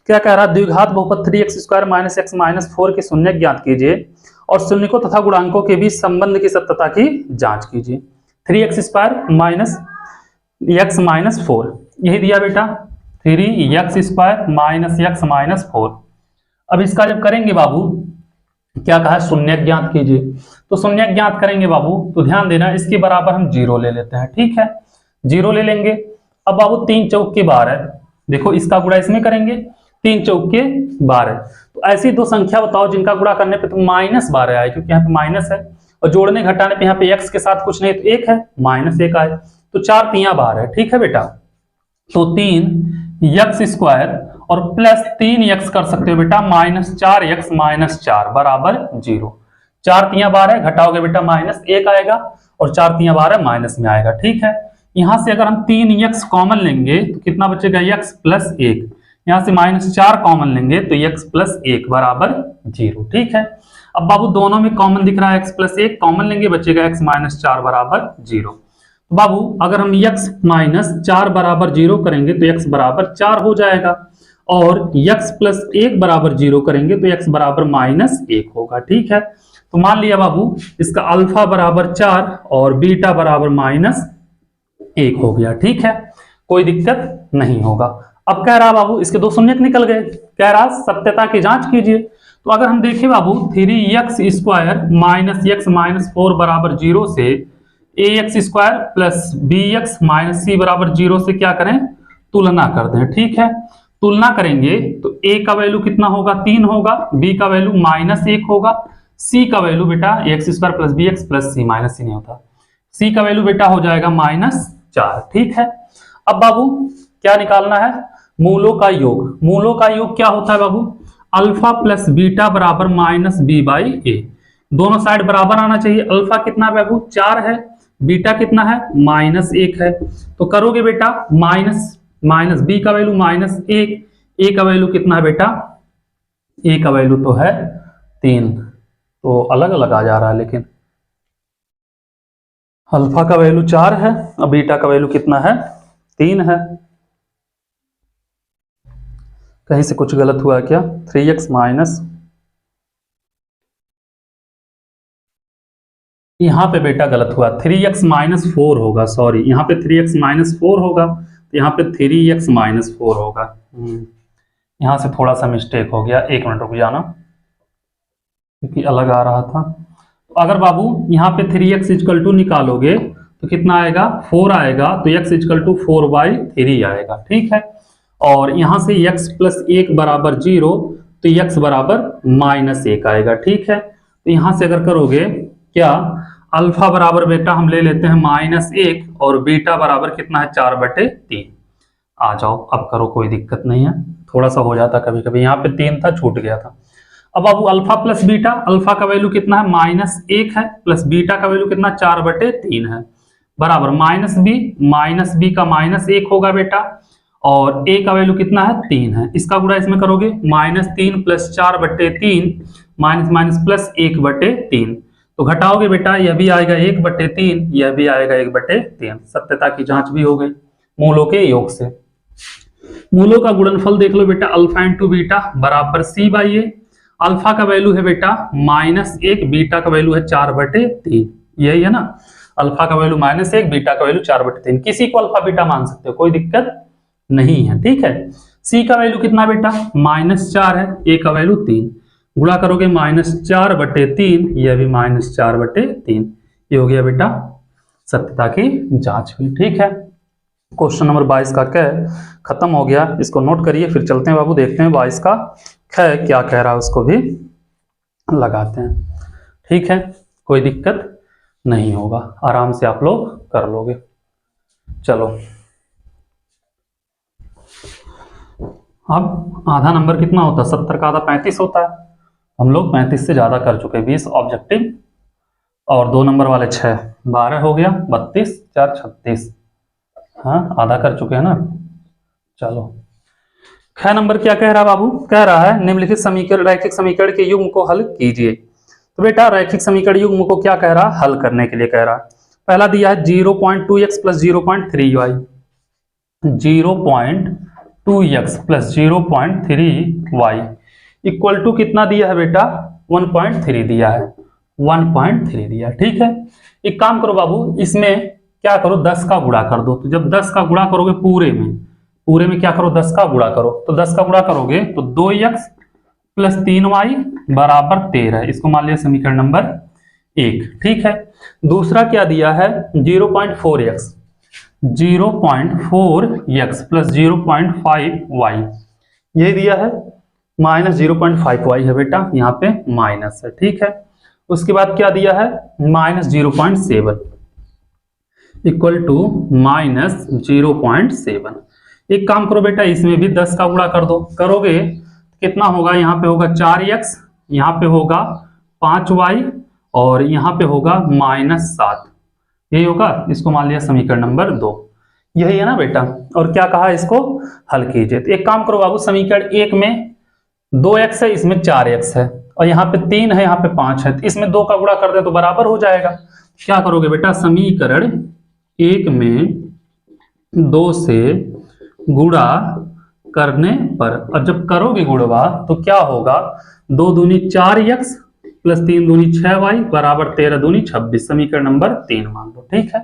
S1: क्या कह रहा? द्विघात बहुपद 3x square minus x minus 4 के शून्य ज्ञात कीजिए और शून्यकों तथा गुणांकों के बीच संबंध की सत्यता की जांच कीजिए। 3x square minus x minus 4 यही दिया बेटा, 3x square minus x minus 4। अब इसका जब करेंगे बाबू, क्या कहा? शून्य ज्ञात कीजिए, तो शून्य ज्ञात करेंगे बाबू, तो ध्यान देना इसके बराबर हम 0 ले लेते हैं। ठीक है, 0 ले लेंगे। अब बाबू 3 चौक के 12, देखो इसका गुणा इसमें करेंगे, 3 चौक के 12। तो ऐसी दो संख्या बताओ जिनका गुणा करने पे तो माइनस 12 आए, क्योंकि यहाँ पे माइनस है, और जोड़ने घटाने पे यहाँ पे x के साथ कुछ नहीं तो 1 है, माइनस 1 आए, तो 4 तियां 12। ठीक है बेटा, तो 3x स्क्वायर और प्लस 3x कर सकते हो बेटा, माइनस 4x माइनस 4 बराबर 0। 4 तियां 12 घटाओगे बेटा माइनस 1 आएगा, और 4 तियां 12 माइनस में आएगा। ठीक है, यहां से अगर हम 3x कॉमन लेंगे तो कितना बचेगा? x plus 1। यहां से माइनस 4 कॉमन लेंगे तो x प्लस 1 बराबर 0। ठीक है, अब बाबू दोनों में कॉमन दिख रहा है x प्लस 1, कॉमन लेंगे बचेगा x माइनस 4 बराबर 0। तो बाबू अगर हम x माइनस 4 बराबर 0 करेंगे तो x बराबर 4 हो जाएगा, और x प्लस 1 बराबर 0 करेंगे तो x बराबर माइनस 1 होगा। ठीक है, तो मान लिया बाबू इसका अल्फा बराबर 4 और बीटा बराबर माइनस 1 हो गया। ठीक है, कोई दिक्कत नहीं होगा। अब कह रहा बाबू इसके दो शून्य निकल गए, कह रहा सत्यता की जांच कीजिए। तो अगर हम देखें बाबू 3x square minus x minus 4 बराबर 0 से ax square plus bx minus c बराबर 0 से क्या करें, तुलना कर दें। ठीक है, तुलना करेंगे तो a का वैल्यू कितना होगा, 3 होगा, b का वैल्यू माइनस 1 होगा, c का वैल्यू बेटा x square plus bx plus c minus c नहीं होता, c का वैल्यू बेटा हो जाएगा -4। ठीक है, अब बाबू क्या निकालना है, मूलों का योग। मूलों का योग क्या होता है बाबू, अल्फा प्लस बीटा बराबर माइनस बी बाई ए। दोनों साइड बराबर आना चाहिए। अल्फा कितना बाबू 4 है, बीटा कितना है -1 है, तो करोगे बेटा माइनस माइनस बी का वैल्यू -1, ए का वैल्यू कितना है बेटा, ए का वैल्यू तो है 3, तो अलग अलग आ जा रहा है, लेकिन अल्फा का वैल्यू 4 है और बीटा का वैल्यू कितना है 3 है। कहीं से कुछ गलत हुआ क्या, 3x माइनस, यहाँ पे बेटा गलत हुआ, 3x माइनस 4 होगा, सॉरी यहाँ पे 3x माइनस 4 होगा, तो यहाँ पे 3x माइनस 4 होगा। यहाँ से थोड़ा सा मिस्टेक हो गया, 1 मिनट रुक जाना क्योंकि अलग आ रहा था। तो अगर बाबू यहाँ पे 3x इक्वल टू निकालोगे तो कितना आएगा, 4 आएगा, तो x इक्वल टू 4/3 आएगा। ठीक है, और यहाँ से x प्लस 1 बराबर 0, तो x बराबर -1 आएगा। ठीक है, तो यहाँ से अगर करोगे क्या, अल्फा बराबर बेटा हम ले लेते हैं -1 और बीटा बराबर कितना है 4/3। आ जाओ अब करो, कोई दिक्कत नहीं है, थोड़ा सा हो जाता कभी कभी, यहाँ पे 3 था छूट गया था। अब बाबू अल्फा प्लस बीटा, अल्फा का वैल्यू कितना है -1 है, प्लस बीटा का वैल्यू कितना 4/3 है, बराबर माइनस बी का -1 होगा बेटा, और a का वैल्यू कितना है 3 है, इसका गुणा इसमें करोगे -3 प्लस 4/3 माइनस माइनस प्लस 1/3, तो घटाओगे बेटा यह भी आएगा 1/3, यह भी आएगा 1/3। सत्यता की जांच भी हो गई मूलों के योग से। मूलों का गुणनफल देख लो बेटा, अल्फा इंटू बीटा बराबर c/a। अल्फा का वैल्यू है बेटा -1, बीटा का वैल्यू है 4/3, यही है ना, अल्फा का वैल्यू -1, बीटा का वैल्यू 4/3। किसी को अल्फा बीटा मान सकते हो, कोई दिक्कत नहीं है। ठीक है, c का वैल्यू कितना बेटा -4 है, a का वैल्यू 3, गुणा करोगे -4/3, यह भी -4/3, ये हो गया बेटा सत्यता की जांच हुई। ठीक है, क्वेश्चन नंबर 22 का क खत्म हो गया, इसको नोट करिए, फिर चलते हैं बाबू देखते हैं 22 का ख क्या कह रहा है, उसको भी लगाते हैं। ठीक है, कोई दिक्कत नहीं होगा, आराम से आप लोग कर लोगे। चलो अब आधा नंबर कितना होता है, 70 का आधा 35 होता है, हम लोग 35 से ज्यादा कर चुके, 20 ऑब्जेक्टिव और 2 नंबर वाले 6, 12 हो गया, 32 4 36, हाँ आधा कर चुके हैं ना। चलो ख नंबर क्या कह रहा बाबू, कह रहा है निम्नलिखित समीकरण रैखिक समीकरण के युग्म को हल कीजिए। तो बेटा रैखिक समीकरण युग्म को क्या कह रहा, हल करने के लिए कह रहा है। पहला दिया है 0.2x plus 0.3y, 0.2x plus 0.3y equal to कितना दिया है बेटा 1.3 दिया है, 1.3 दिया। ठीक है, एक काम करो बाबू, इसमें क्या करो 10 का गुणा कर दो। तो जब 10 का गुणा करोगे पूरे में क्या करो 10 का गुणा करो, तो 10 का गुणा करोगे तो 2x प्लस 3y बराबर 13, इसको मान लिया समीकरण नंबर 1। ठीक है, दूसरा क्या दिया है 0.4x, 0.4x प्लस 0.5y, ये दिया है -0.5y है बेटा, यहाँ पे माइनस है। ठीक है, उसके बाद क्या दिया है -0.7 इक्वल टू -0.7। एक काम करो बेटा, इसमें भी 10 का गुणा कर दो, करोगे कितना होगा, यहाँ पे होगा 4x, यहाँ पे होगा 5y और यहाँ पे होगा -7, यही होगा, इसको मान लिया समीकरण नंबर 2, यही है ना बेटा। और क्या कहा, इसको हल कीजिए। तो एक काम करो बाबू, समीकरण 1 में 2x है, इसमें 4x है, और यहाँ पे 3 है, यहाँ पे 5 है, तो इसमें 2 का गुणा कर दे तो बराबर हो जाएगा। क्या करोगे बेटा, समीकरण 1 में 2 से गुणा करने पर, और जब करोगे गुणवा तो क्या होगा, 2 दूनी 4x प्लस 3 दूनी 6y बराबर 13 दूनी 26, समीकरण नंबर 3 मान लो। ठीक है,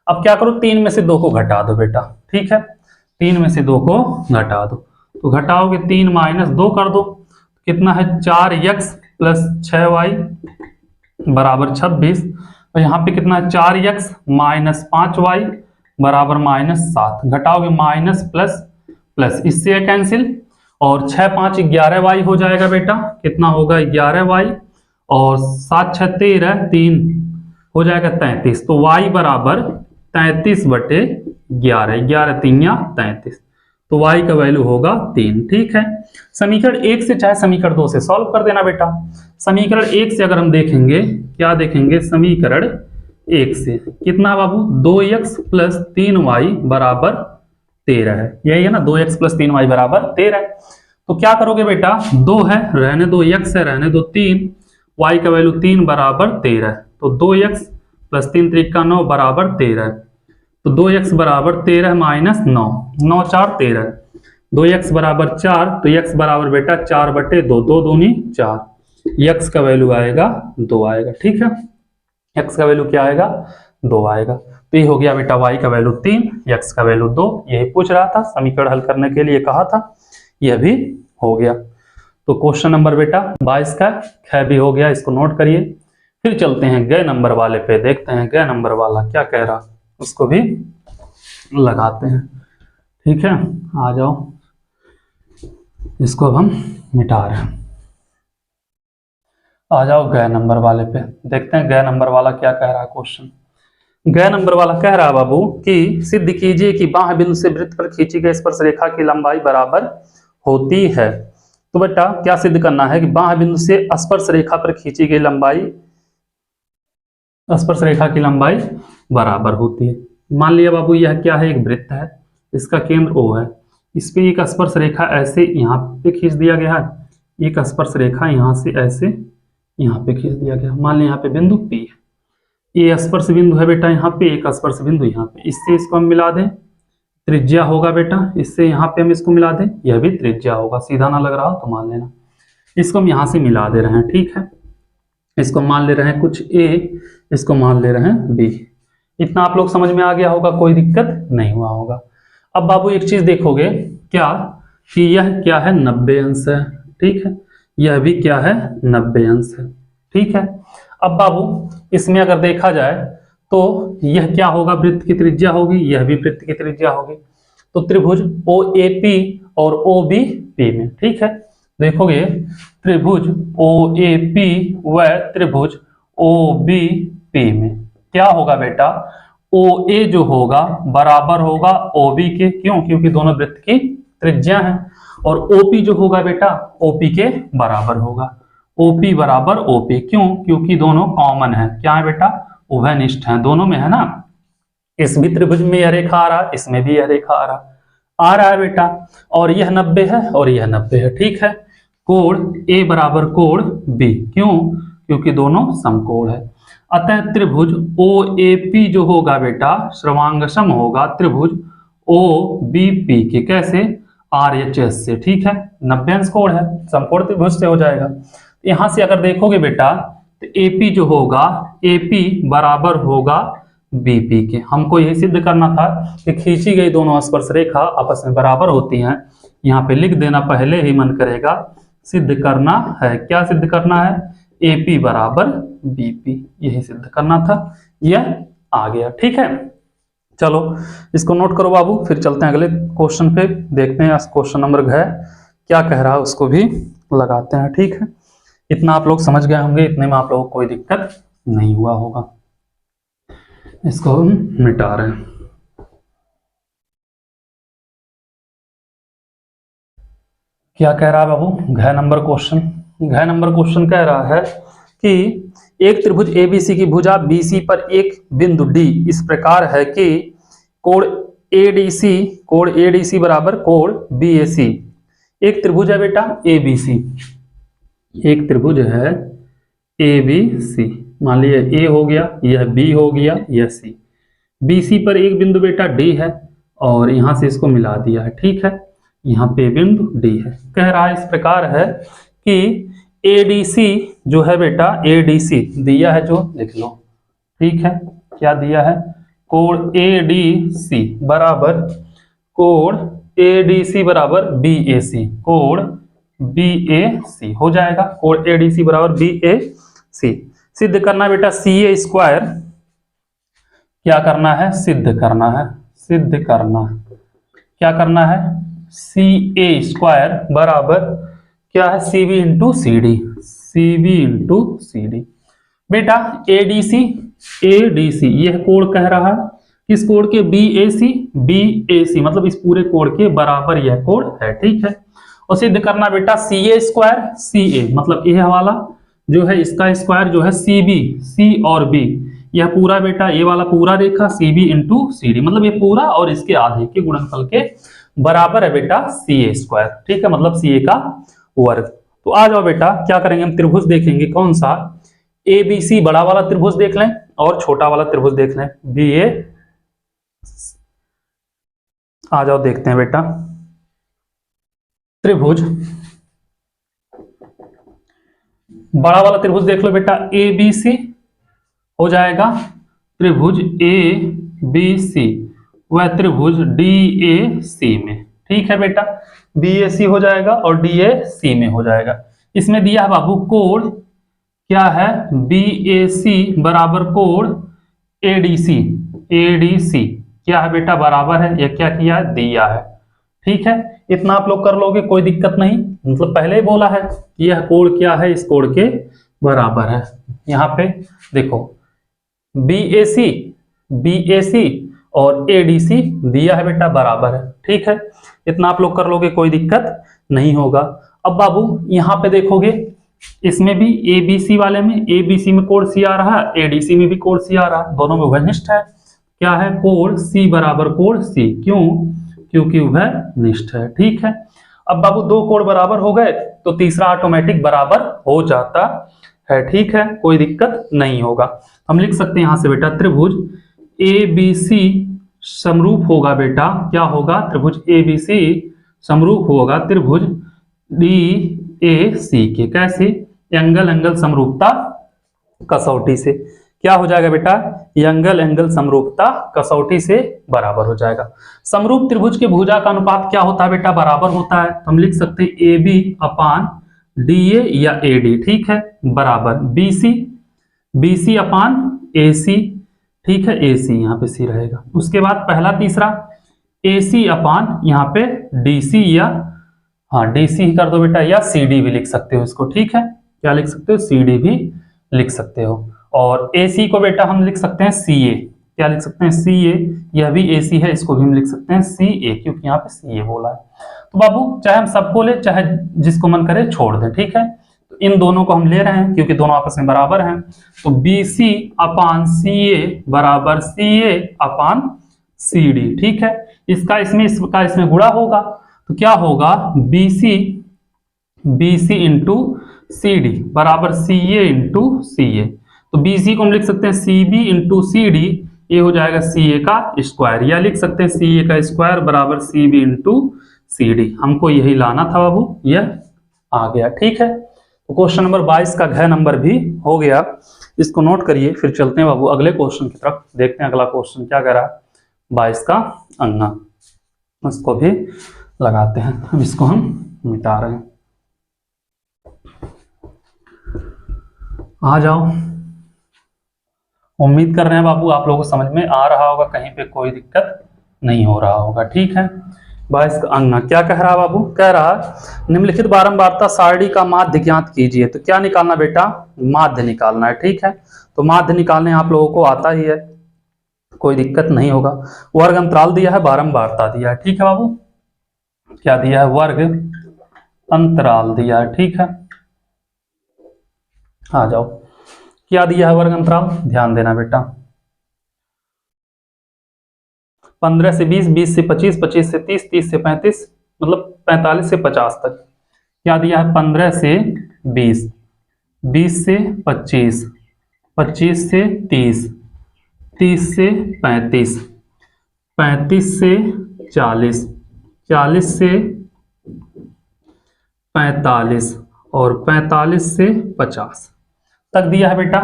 S1: अब क्या करो, 3 में से 2 को घटा दो बेटा। ठीक है, 3 में से 2 को घटा दो, तो घटाओगे 3 माइनस 2 कर दो, कितना है 4x प्लस 6y बराबर 26, और यहाँ पे कितना है 4x माइनस 5y बराबर -7, घटाओगे माइनस प्लस प्लस, इससे कैंसिल, और 6 5 11y हो जाएगा बेटा, कितना होगा 11y, और 7 6 13, 3 हो जाएगा 33, तो y बराबर 33/11, 11 3 33, तो y का वैल्यू होगा 3। ठीक है, समीकरण 1 से चाहे समीकरण 2 से सॉल्व कर देना बेटा। समीकरण 1 से अगर हम देखेंगे, क्या देखेंगे, समीकरण 1 से कितना बाबू, 2x प्लस 3y बराबर 13 है, यही है ना, 2x प्लस 3y बराबर 13। तो क्या करोगे बेटा, 2 है रहने दो, x है रहने दो 3, y का वैल्यू 3 बराबर 13, तो 2x प्लस 3 त्रिका 9 बराबर 13, तो 2x बराबर 13 माइनस 9, 9 4 13, 2x बराबर 4, तो x बराबर बेटा 4/2, 2 दूनी 4, x का वैल्यू आएगा 2 आएगा। ठीक है, x का वैल्यू क्या आएगा, 2 आएगा, तो ये हो गया बेटा y का वैल्यू 3, x का वैल्यू 2, यही पूछ रहा था, समीकरण हल करने के लिए कहा था, यह भी हो गया। तो क्वेश्चन नंबर बेटा 22 का ख भी हो गया, इसको नोट करिए। फिर चलते हैं ग नंबर वाले पे, देखते हैं ग नंबर वाला क्या कह रहा, उसको भी लगाते हैं। ठीक है, आ जाओ, इसको अब हम मिटा रहे हैं, आ जाओ ग नंबर वाले पे, देखते हैं ग नंबर वाला क्या कह रहा है क्वेश्चन। ग नंबर वाला कह रहा है बाबू कि सिद्ध कीजिए कि बाह्य बिंदु से वृत्त पर खींची गई स्पर्श रेखा की लंबाई बराबर होती है। तो बेटा क्या सिद्ध करना है कि बाह्य बिंदु से स्पर्श रेखा पर खींची गई लंबाई, स्पर्श रेखा की लंबाई बराबर होती है। मान लिया बाबू यह क्या है, एक वृत्त है, इसका केंद्र O है, इस पे एक स्पर्श रेखा ऐसे यहाँ पे खींच दिया गया है, एक स्पर्श रेखा यहाँ से ऐसे यहाँ पे खींच दिया गया। मान लिया यहाँ पे बिंदु P है, ये स्पर्श बिंदु है बेटा, यहाँ पे एक स्पर्श बिंदु यहाँ पे, इससे इसको हम मिला दें, त्रिज्या होगा बेटा, इससे यहाँ पे हम इसको मिला दें, यह भी त्रिज्या होगा, सीधा ना लग रहा तो मान लेना। इसको हम यहाँ से मिला दे रहे हैं। ठीक है, इसको मान ले रहे हैं कुछ A, इसको मान ले रहे हैं B। इतना आप लोग समझ में आ गया होगा, कोई दिक्कत नहीं हुआ होगा। अब बाबू एक चीज देखोगे क्या, कि यह क्या है 90 अंश है। ठीक है, यह भी क्या है 90 अंश है। ठीक है, अब बाबू इसमें अगर देखा जाए तो यह क्या होगा, वृत्त की त्रिज्या होगी, यह भी वृत्त की त्रिज्या होगी, तो त्रिभुज OAP और OBP में। ठीक है, देखोगे त्रिभुज OAP व त्रिभुज OBP में क्या होगा बेटा, OA जो होगा बराबर होगा OB के, क्यों, क्योंकि दोनों वृत्त की त्रिज्या है, और OP जो होगा बेटा OP के बराबर होगा, OP बराबर OP, क्यों, क्योंकि दोनों कॉमन है, क्या है बेटा, उभयनिष्ठ है, दोनों में है ना, इस भी त्रिभुज में यह रेखा आ रहा, इसमें भी यह रेखा आ रहा है बेटा, और यह 90 है और यह 90 है। ठीक है, कोण A बराबर कोण B, क्यों, क्योंकि दोनों समकोण है, अतः त्रिभुज OAP जो होगा बेटा सर्वांगसम होगा त्रिभुज OBP के, कैसे, RHS से। ठीक है, 90 अंश कोण है, समकोण त्रिभुज से हो जाएगा। यहां से अगर देखोगे बेटा तो AP जो होगा, AP बराबर होगा BP के, हमको यही सिद्ध करना था कि खींची गई दोनों स्पर्श रेखा आपस में बराबर होती हैं। यहाँ पे लिख देना, पहले ही मन करेगा, सिद्ध करना है, क्या सिद्ध करना है, AP बराबर BP, यही सिद्ध करना था, यह आ गया। ठीक है, चलो इसको नोट करो बाबू, फिर चलते हैं अगले क्वेश्चन पे, देखते हैं क्वेश्चन नंबर घ क्या कह रहा है, उसको भी लगाते हैं। ठीक है, इतना आप लोग समझ गए होंगे, इतने में आप लोगों को कोई दिक्कत नहीं हुआ होगा। इसको हम मिटा रहे हैं। क्या कह रहा है बाबू, घ नंबर क्वेश्चन, घ नंबर क्वेश्चन कह रहा है कि एक त्रिभुज ABC की भुजा BC पर एक बिंदु D इस प्रकार है कि कोण ADC बराबर कोण BAC। एक त्रिभुज है बेटा ABC, एक त्रिभुज है ABC, मान लीजिए A हो गया, यह B हो गया, यह C, BC पर एक बिंदु बेटा D है और यहां से इसको मिला दिया है, ठीक है, यहाँ पे बिंदु D है। कह रहा है इस प्रकार है कि ADC जो है बेटा, ADC दिया है जो, लिख लो, ठीक है, क्या दिया है, कोण ADC बराबर, कोण ADC बराबर BAC, कोण BAC हो जाएगा, कोण ADC बराबर BAC। सिद्ध करना बेटा CA स्क्वायर, क्या करना है, सिद्ध करना है, सिद्ध करना, क्या करना है, CA स्क्वायर बराबर क्या है, CB into CD, CB into CD। बेटा ADC, ADC यह कोण कह रहा है किस कोण के, BAC, BAC मतलब इस पूरे कोण के बराबर यह कोण है, ठीक है। और सिद्ध करना बेटा CA स्क्वायर, CA मतलब यह वाला जो है इसका स्क्वायर जो है CB, C और B, यह पूरा बेटा ये वाला पूरा देखा CB इंटू CD मतलब ये पूरा और इसके आधे के गुणनफल के बराबर है बेटा CA स्क्वायर, ठीक है, मतलब CA का वर्ग। तो आ जाओ बेटा क्या करेंगे हम, त्रिभुज देखेंगे कौन सा, ABC बड़ा वाला त्रिभुज देख लें और छोटा वाला त्रिभुज देख लें, BA। आ जाओ देखते हैं बेटा, त्रिभुज बड़ा वाला त्रिभुज देख लो बेटा, ABC हो जाएगा त्रिभुज ABC वह त्रिभुज DAC में, ठीक है बेटा, BAC हो जाएगा और DAC में हो जाएगा। इसमें दिया है बाबू कोण क्या है, BAC बराबर कोण ADC, ADC क्या है बेटा, बराबर है, यह क्या किया है, दिया है, ठीक है। इतना आप लोग कर लोगे, कोई दिक्कत नहीं, मतलब पहले ही बोला है यह कोण क्या है, इस कोण के बराबर है। यहाँ पे देखो BAC, BAC और ADC दिया है बेटा, बराबर है, ठीक है, इतना आप लोग कर लोगे, कोई दिक्कत नहीं होगा। अब बाबू यहाँ पे देखोगे, इसमें भी ABC वाले में, ABC में कोण C आ रहा है, ADC में भी कोण C आ रहा है, दोनों में उभयनिष्ठ है, क्या है, कोण C बराबर कोण C, क्यों, क्योंकि उभयनिष्ठ है, ठीक है। अब बाबू दो कोण बराबर हो गए तो तीसरा ऑटोमेटिक बराबर हो जाता है, ठीक है, कोई दिक्कत नहीं होगा। हम लिख सकते हैं यहां से बेटा त्रिभुज ABC समरूप होगा बेटा, क्या होगा, त्रिभुज ABC समरूप होगा त्रिभुज DAC के, कैसे, एंगल एंगल समरूपता कसौटी से, क्या हो जाएगा बेटा, एंगल एंगल समरूपता कसौटी से बराबर हो जाएगा। समरूप त्रिभुज के भुजा का अनुपात क्या होता है बेटा, बराबर होता है, हम लिख सकते हैं AB अपान DA या AD, ठीक है, बराबर BC अपान AC, ठीक है, AC यहाँ पे C रहेगा। उसके बाद पहला तीसरा AC अपान यहाँ पे DC या हाँ DC ही कर दो बेटा, या CD भी लिख सकते हो इसको, ठीक है, क्या लिख सकते हो, CD भी लिख सकते हो। और AC को बेटा हम लिख सकते हैं CA, क्या लिख सकते हैं, CA, यह भी AC है, इसको भी हम लिख सकते हैं CA, क्योंकि यहाँ पे CA बोला है। तो बाबू चाहे हम सबको ले, चाहे जिसको मन करे छोड़ दें, ठीक है, तो इन दोनों को हम ले रहे हैं क्योंकि दोनों आपस में बराबर हैं। तो BC अपान CA बराबर CA अपान CD, ठीक है, इसका इसमें गुणा होगा, तो क्या होगा, BC इंटू CD बराबर CA इंटू CA। तो BC को हम लिख सकते हैं CB इंटू CD, ये हो जाएगा CA का स्क्वायर, या लिख सकते हैं CA का स्क्वायर बराबर CB इंटू CD। हमको यही लाना था बाबू, यह आ गया, ठीक है। तो क्वेश्चन नंबर 22 का घ नंबर भी हो गया, इसको नोट करिए। फिर चलते हैं बाबू अगले क्वेश्चन की तरफ, देखते हैं अगला क्वेश्चन क्या कह रहा है। 22 का अंगना, इसको भी लगाते हैं, अब इसको हम मिटा रहे हैं। आ जाओ, उम्मीद कर रहे हैं बाबू आप लोगों को समझ में आ रहा होगा, कहीं पे कोई दिक्कत नहीं हो रहा होगा, ठीक है। 22 का अंगना क्या कह रहा है बाबू, कह रहा है निम्नलिखित बारंबारता सारणी का माध्य ज्ञात कीजिए। तो क्या निकालना बेटा, माध्य निकालना है, ठीक है। तो माध्य निकालने आप लोगों को आता ही है, कोई दिक्कत नहीं होगा। वर्ग अंतराल दिया है, बारंबारता दिया है, ठीक है बाबू, क्या दिया है, वर्ग अंतराल दिया है, ठीक है। आ जाओ, क्या दिया है वर्ग अंतराल, ध्यान देना बेटा, 15 से 20, 20 से 25, 25 से 30, 30 से 35, मतलब 45 से 50 तक। क्या दिया है, 15 से 20, 20 से 25, 25 से 30, 30 से 35, 35 से 40, 40 से 45 और 45 से 50 तक दिया है बेटा।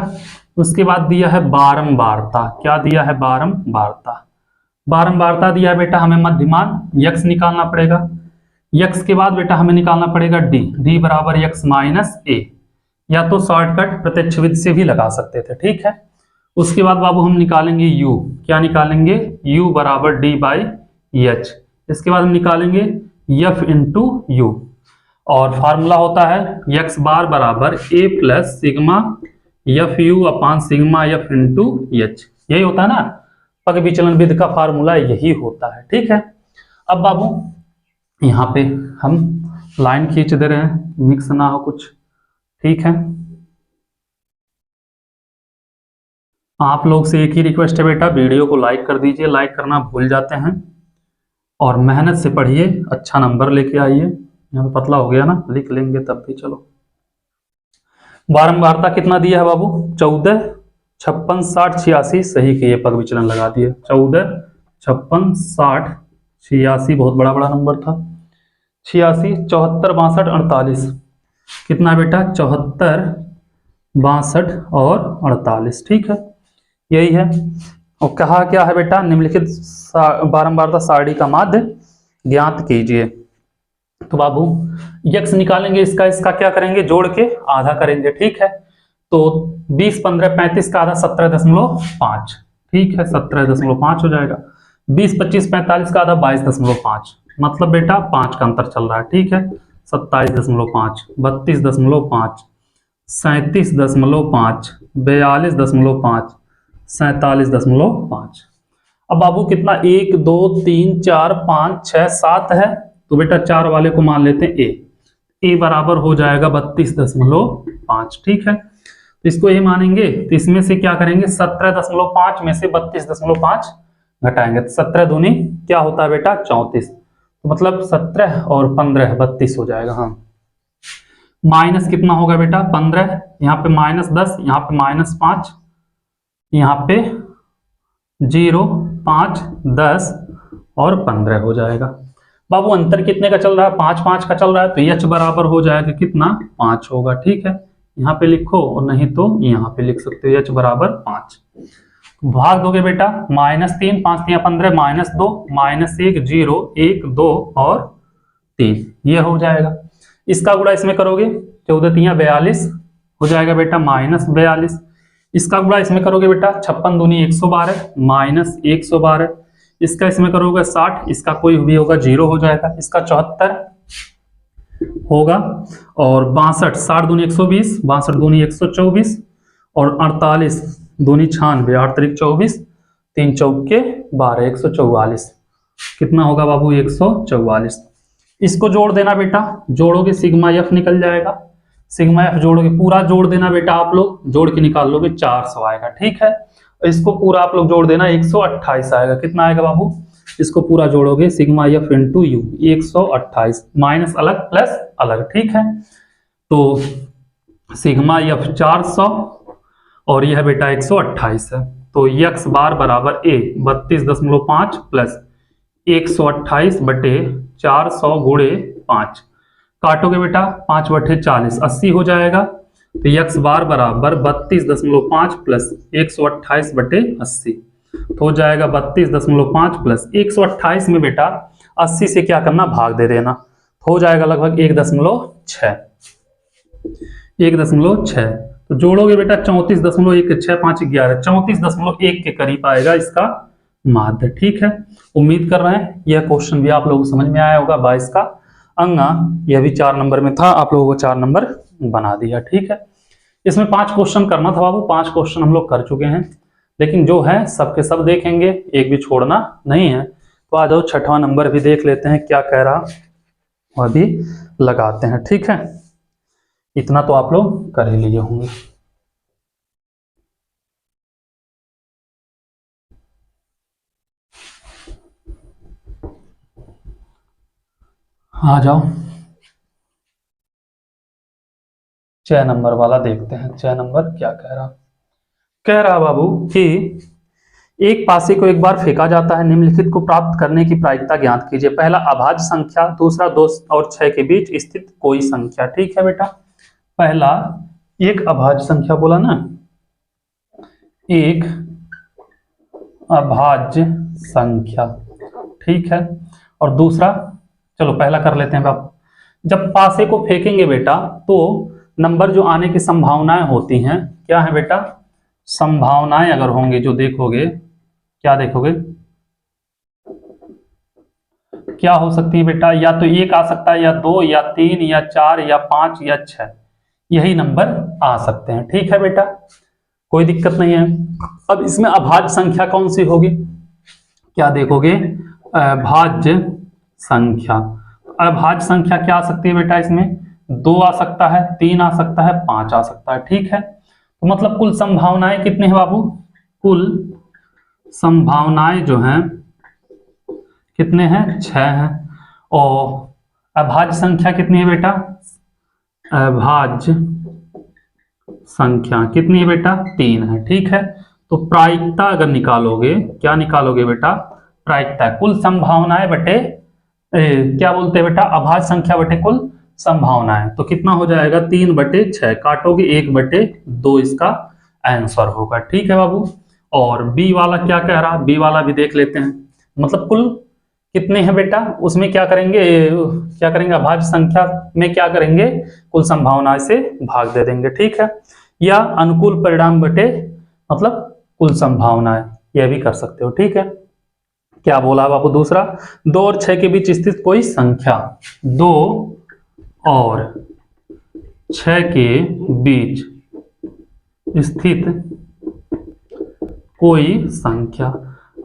S1: उसके बाद दिया है बारंबारता। क्या दिया है? बारंबारता। बारंबारता दिया है बेटा, हमें मध्यमान यक्स निकालना पड़ेगा। यक्स के बाद बेटा हमें निकालना पड़ेगा डी, डी बराबर यक्स माइनस ए, या तो शॉर्टकट प्रत्यक्ष विधि से भी लगा सकते थे, ठीक है। उसके बाद बाबू हम निकालेंगे यू। क्या निकालेंगे? यू बराबर डी बाई एच। इसके बाद हम निकालेंगे एफ इंटू यू, और फार्मूला होता है यक्स बार बराबर A plus sigma F U upon sigma F into H. यही होता है ना, पग विचलन विधि का फार्मूला यही होता है, ठीक है। अब बाबू यहाँ पे हम लाइन खींच दे रहे हैं, मिक्स ना हो कुछ, ठीक है। आप लोग से एक ही रिक्वेस्ट है बेटा, वीडियो को लाइक कर दीजिए, लाइक करना भूल जाते हैं, और मेहनत से पढ़िए, अच्छा नंबर लेके आइए। यहाँ पे पतला हो गया ना, लिख लेंगे तब भी चलो। बारंबारता कितना दिया है बाबू? 14, 56, 60, 86। सही किए, पग विचलन लगा दिए। 14, 56, 60, 86, बहुत बड़ा बड़ा नंबर था। 86, 74, 62, 48। कितना है बेटा? 74, 62 और 48, ठीक है, यही है। और कहा क्या है बेटा? निम्नलिखित बारंबारता सारणी का माध्य ज्ञात कीजिए। तो बाबू यक्स निकालेंगे, इसका इसका क्या करेंगे? जोड़ के आधा करेंगे, ठीक है। तो 20, 15, 35 का आधा 17.5, ठीक है, 17.5 हो जाएगा। 20, 25, 45 का आधा 22.5, मतलब बेटा 5 का अंतर चल रहा है, ठीक है। 27.5, 32.5, 37.5, 42.5, 47.5। अब बाबू कितना? 1, 2, 3, 4, 5, 6, 7 है, तो बेटा 4 वाले को मान लेते हैं ए। ए बराबर हो जाएगा 32.5, ठीक है। तो इसको ये मानेंगे, तो इसमें से क्या करेंगे? 17.5 में से 32.5 घटाएंगे, तो 17 दूनी क्या होता है बेटा? 34। तो मतलब 17 और 15 32 हो जाएगा। हाँ, माइनस कितना होगा बेटा? 15, यहाँ पे -10, यहाँ पे -5, यहाँ पे 0, 5, 10 और 15 हो जाएगा। बाबू अंतर कितने का चल रहा है? 5, 5 का चल रहा है, तो एच बराबर हो जाएगा कितना? 5 होगा, ठीक है। यहाँ पे लिखो, और नहीं तो यहाँ पे लिख सकते हो एच बराबर 5। भाग दोगे बेटा, -3, 5 3 15, -2, -1, 0, 1, 2 और 3, ये हो जाएगा। इसका गुणा इसमें करोगे, 14 3 42 हो जाएगा बेटा, -42। इसका गुणा इसमें करोगे बेटा, 56 दूनी 112, -112। इसका इसमें करोगे 60, इसका कोई भी होगा 0 हो जाएगा। इसका 74 होगा, और 62, 60 दूनी 120, 62 दूनी 124, और 48 दूनी 96, 8 3 24, 3 चौके 12, 144। कितना होगा बाबू? 144। इसको जोड़ देना बेटा, जोड़ोगे सिग्मा एफ निकल जाएगा। सिग्मा एफ जोड़ोगे, पूरा जोड़ देना बेटा, आप लोग जोड़ के निकाल लोगे 400 आएगा, ठीक है। इसको पूरा आप लोग जोड़ देना, 128 आएगा। कितना आएगा बाबू? इसको पूरा जोड़ोगे, sigma F into U, 128, minus अलग प्लस अलग, ठीक है। तो सिग्मा एफ 400 और यह बेटा 128 है। तो यक्स बार बराबर ए 32.5 प्लस 128 बटे 400 गुणे 5। काटोगे बेटा, 5 बटे 40, 80 हो जाएगा। तो यक्स बार बराबर 32.5 प्लस 128 बटे 80, तो हो जाएगा 32.5 प्लस 128 में बेटा 80 से क्या करना? भाग दे देना, हो जाएगा लगभग 1.6, 1.6। तो जोड़ोगे बेटा 34.1, 6 5 11, 34.1 के करीब आएगा इसका माध्य, ठीक है। उम्मीद कर रहे हैं यह क्वेश्चन भी आप लोगों को समझ में आया होगा। 22 का अंगा, यह भी 4 नंबर में था, आप लोगों को 4 नंबर बना दिया, ठीक है। इसमें 5 क्वेश्चन करना था बाबू, 5 क्वेश्चन हम लोग कर चुके हैं, लेकिन जो है सबके सब देखेंगे, एक भी छोड़ना नहीं है। तो आ जाओ 6वां नंबर भी देख लेते हैं क्या कह रहा, वह भी लगाते हैं, ठीक है। इतना तो आप लोग कर ही लिए होंगे। आ जाओ 6 नंबर वाला देखते हैं। 6 नंबर क्या कह रहा? कह रहा बाबू कि एक पासे को एक बार फेंका जाता है, निम्नलिखित को प्राप्त करने की प्रायिकता ज्ञात कीजिए। पहला अभाज्य संख्या, दूसरा 2 और 6 के बीच स्थित कोई संख्या। ठीक है बेटा, पहला एक अभाज्य संख्या बोला ना, एक अभाज्य संख्या, ठीक है। और दूसरा, चलो पहला कर लेते हैं बाप। जब पासे को फेंकेंगे बेटा तो नंबर जो आने की संभावनाएं होती हैं, क्या है बेटा, संभावनाएं अगर होंगी जो देखोगे, क्या देखोगे, क्या हो सकती है बेटा, या तो एक आ सकता है, या 2 या 3 या 4 या 5 या 6, यही नंबर आ सकते हैं। ठीक है बेटा, कोई दिक्कत नहीं है। अब इसमें अभाज्य संख्या कौन सी होगी, क्या देखोगे, अभाज्य संख्या। अभाज्य संख्या क्या आ सकती है बेटा, इसमें 2 आ सकता है, 3 आ सकता है, 5 आ सकता है। ठीक है, तो मतलब कुल संभावनाएं कितने हैं बाबू, कुल संभावनाएं जो हैं कितने हैं, 6 हैं। और अभाज्य संख्या कितनी है बेटा, अभाज्य संख्या कितनी है बेटा, 3 है। ठीक है, तो प्रायिकता अगर निकालोगे, क्या निकालोगे बेटा, प्रायिकता, कुल संभावनाएं बटे क्या बोलते हैं बेटा, अभाज्य संख्या बटे कुल संभावनाएं, तो कितना हो जाएगा, 3/6, काटोगे 1/2 इसका आंसर होगा। ठीक है बाबू, और बी वाला क्या कह रहा, बी वाला भी देख लेते हैं। मतलब कुल कितने हैं बेटा, उसमें क्या करेंगे, अभाज्य संख्या में क्या करेंगे, कुल संभावना से भाग दे देंगे। ठीक है, या अनुकूल परिणाम बटे मतलब कुल संभावनाएं, यह भी कर सकते हो। ठीक है, क्या बोला बाबू दूसरा, 2 और 6 के बीच स्थित कोई संख्या, 2 और 6 के बीच स्थित कोई संख्या।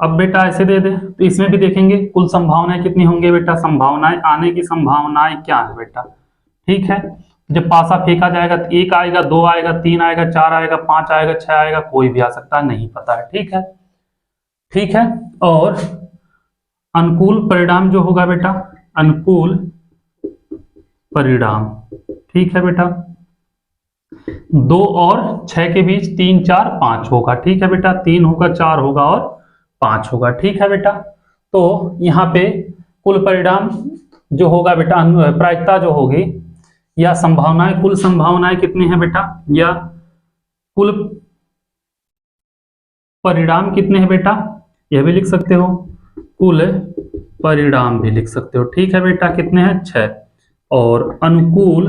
S1: अब बेटा ऐसे दे दे, तो इसमें भी देखेंगे कुल संभावनाएं कितनी होंगी बेटा, संभावनाएं आने की संभावनाएं क्या है बेटा। ठीक है, जब पासा फेंका जाएगा तो 1 आएगा, 2 आएगा, 3 आएगा, 4 आएगा, 5 आएगा, 6 आएगा, कोई भी आ सकता है, नहीं पता है। ठीक है, ठीक है। और अनुकूल परिणाम जो होगा बेटा, अनुकूल परिणाम, ठीक है बेटा, 2 और 6 के बीच 3, 4, 5 होगा। ठीक है बेटा, 3 होगा, 4 होगा और 5 होगा। ठीक है बेटा, तो यहाँ पे कुल परिणाम जो होगा बेटा, प्रायिकता जो होगी, या संभावनाएं, कुल संभावनाएं कितनी है बेटा, या कुल परिणाम कितने हैं बेटा, यह भी लिख सकते हो, कुल परिणाम भी लिख सकते हो। ठीक है बेटा, कितने हैं, 6, और अनुकूल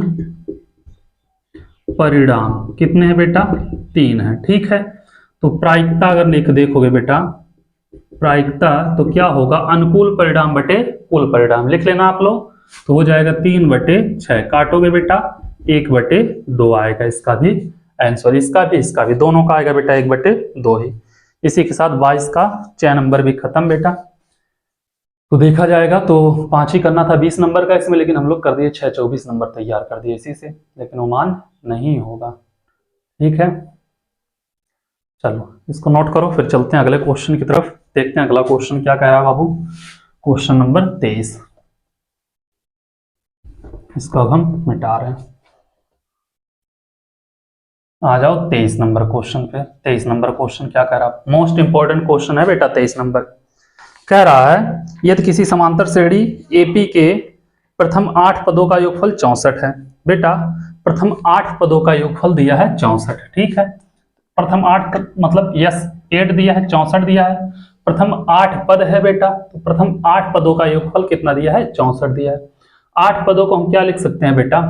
S1: परिणाम कितने हैं बेटा, 3 है। ठीक है, तो प्रायिकता अगर लिख देखोगे बेटा, प्रायिकता तो क्या होगा, अनुकूल परिणाम बटे कुल परिणाम, लिख लेना आप लोग, तो हो जाएगा 3/6, काटोगे बेटा 1/2 आएगा, इसका भी आंसर, इसका भी दोनों का आएगा बेटा 1/2 ही। इसी के साथ 22 का 6 नंबर भी खत्म बेटा। तो देखा जाएगा तो 5 ही करना था 20 नंबर का इसमें, लेकिन हम लोग कर दिए 6, 24 नंबर तैयार कर दिए इसी से, लेकिन वो मान नहीं होगा। ठीक है, चलो इसको नोट करो, फिर चलते हैं अगले क्वेश्चन की तरफ, देखते हैं अगला क्वेश्चन क्या कह रहा है बाबू। क्वेश्चन नंबर 23, इसको अब हम मिटा रहे हैं। आ जाओ 23 नंबर क्वेश्चन पे। 23 नंबर क्वेश्चन क्या कह रहा है, मोस्ट इंपॉर्टेंट क्वेश्चन है बेटा 23 नंबर। कह रहा है यदि किसी समांतर श्रेणी एपी के प्रथम 8 पदों का योगफल 64 है। बेटा प्रथम 8 पदों का योगफल दिया है 64। ठीक है, प्रथम 8 मतलब यस 8 दिया है, 64 दिया है, प्रथम 8 पद है बेटा, तो प्रथम 8 पदों का योगफल कितना दिया है, 64 दिया है। 8 पदों को हम क्या लिख सकते हैं बेटा,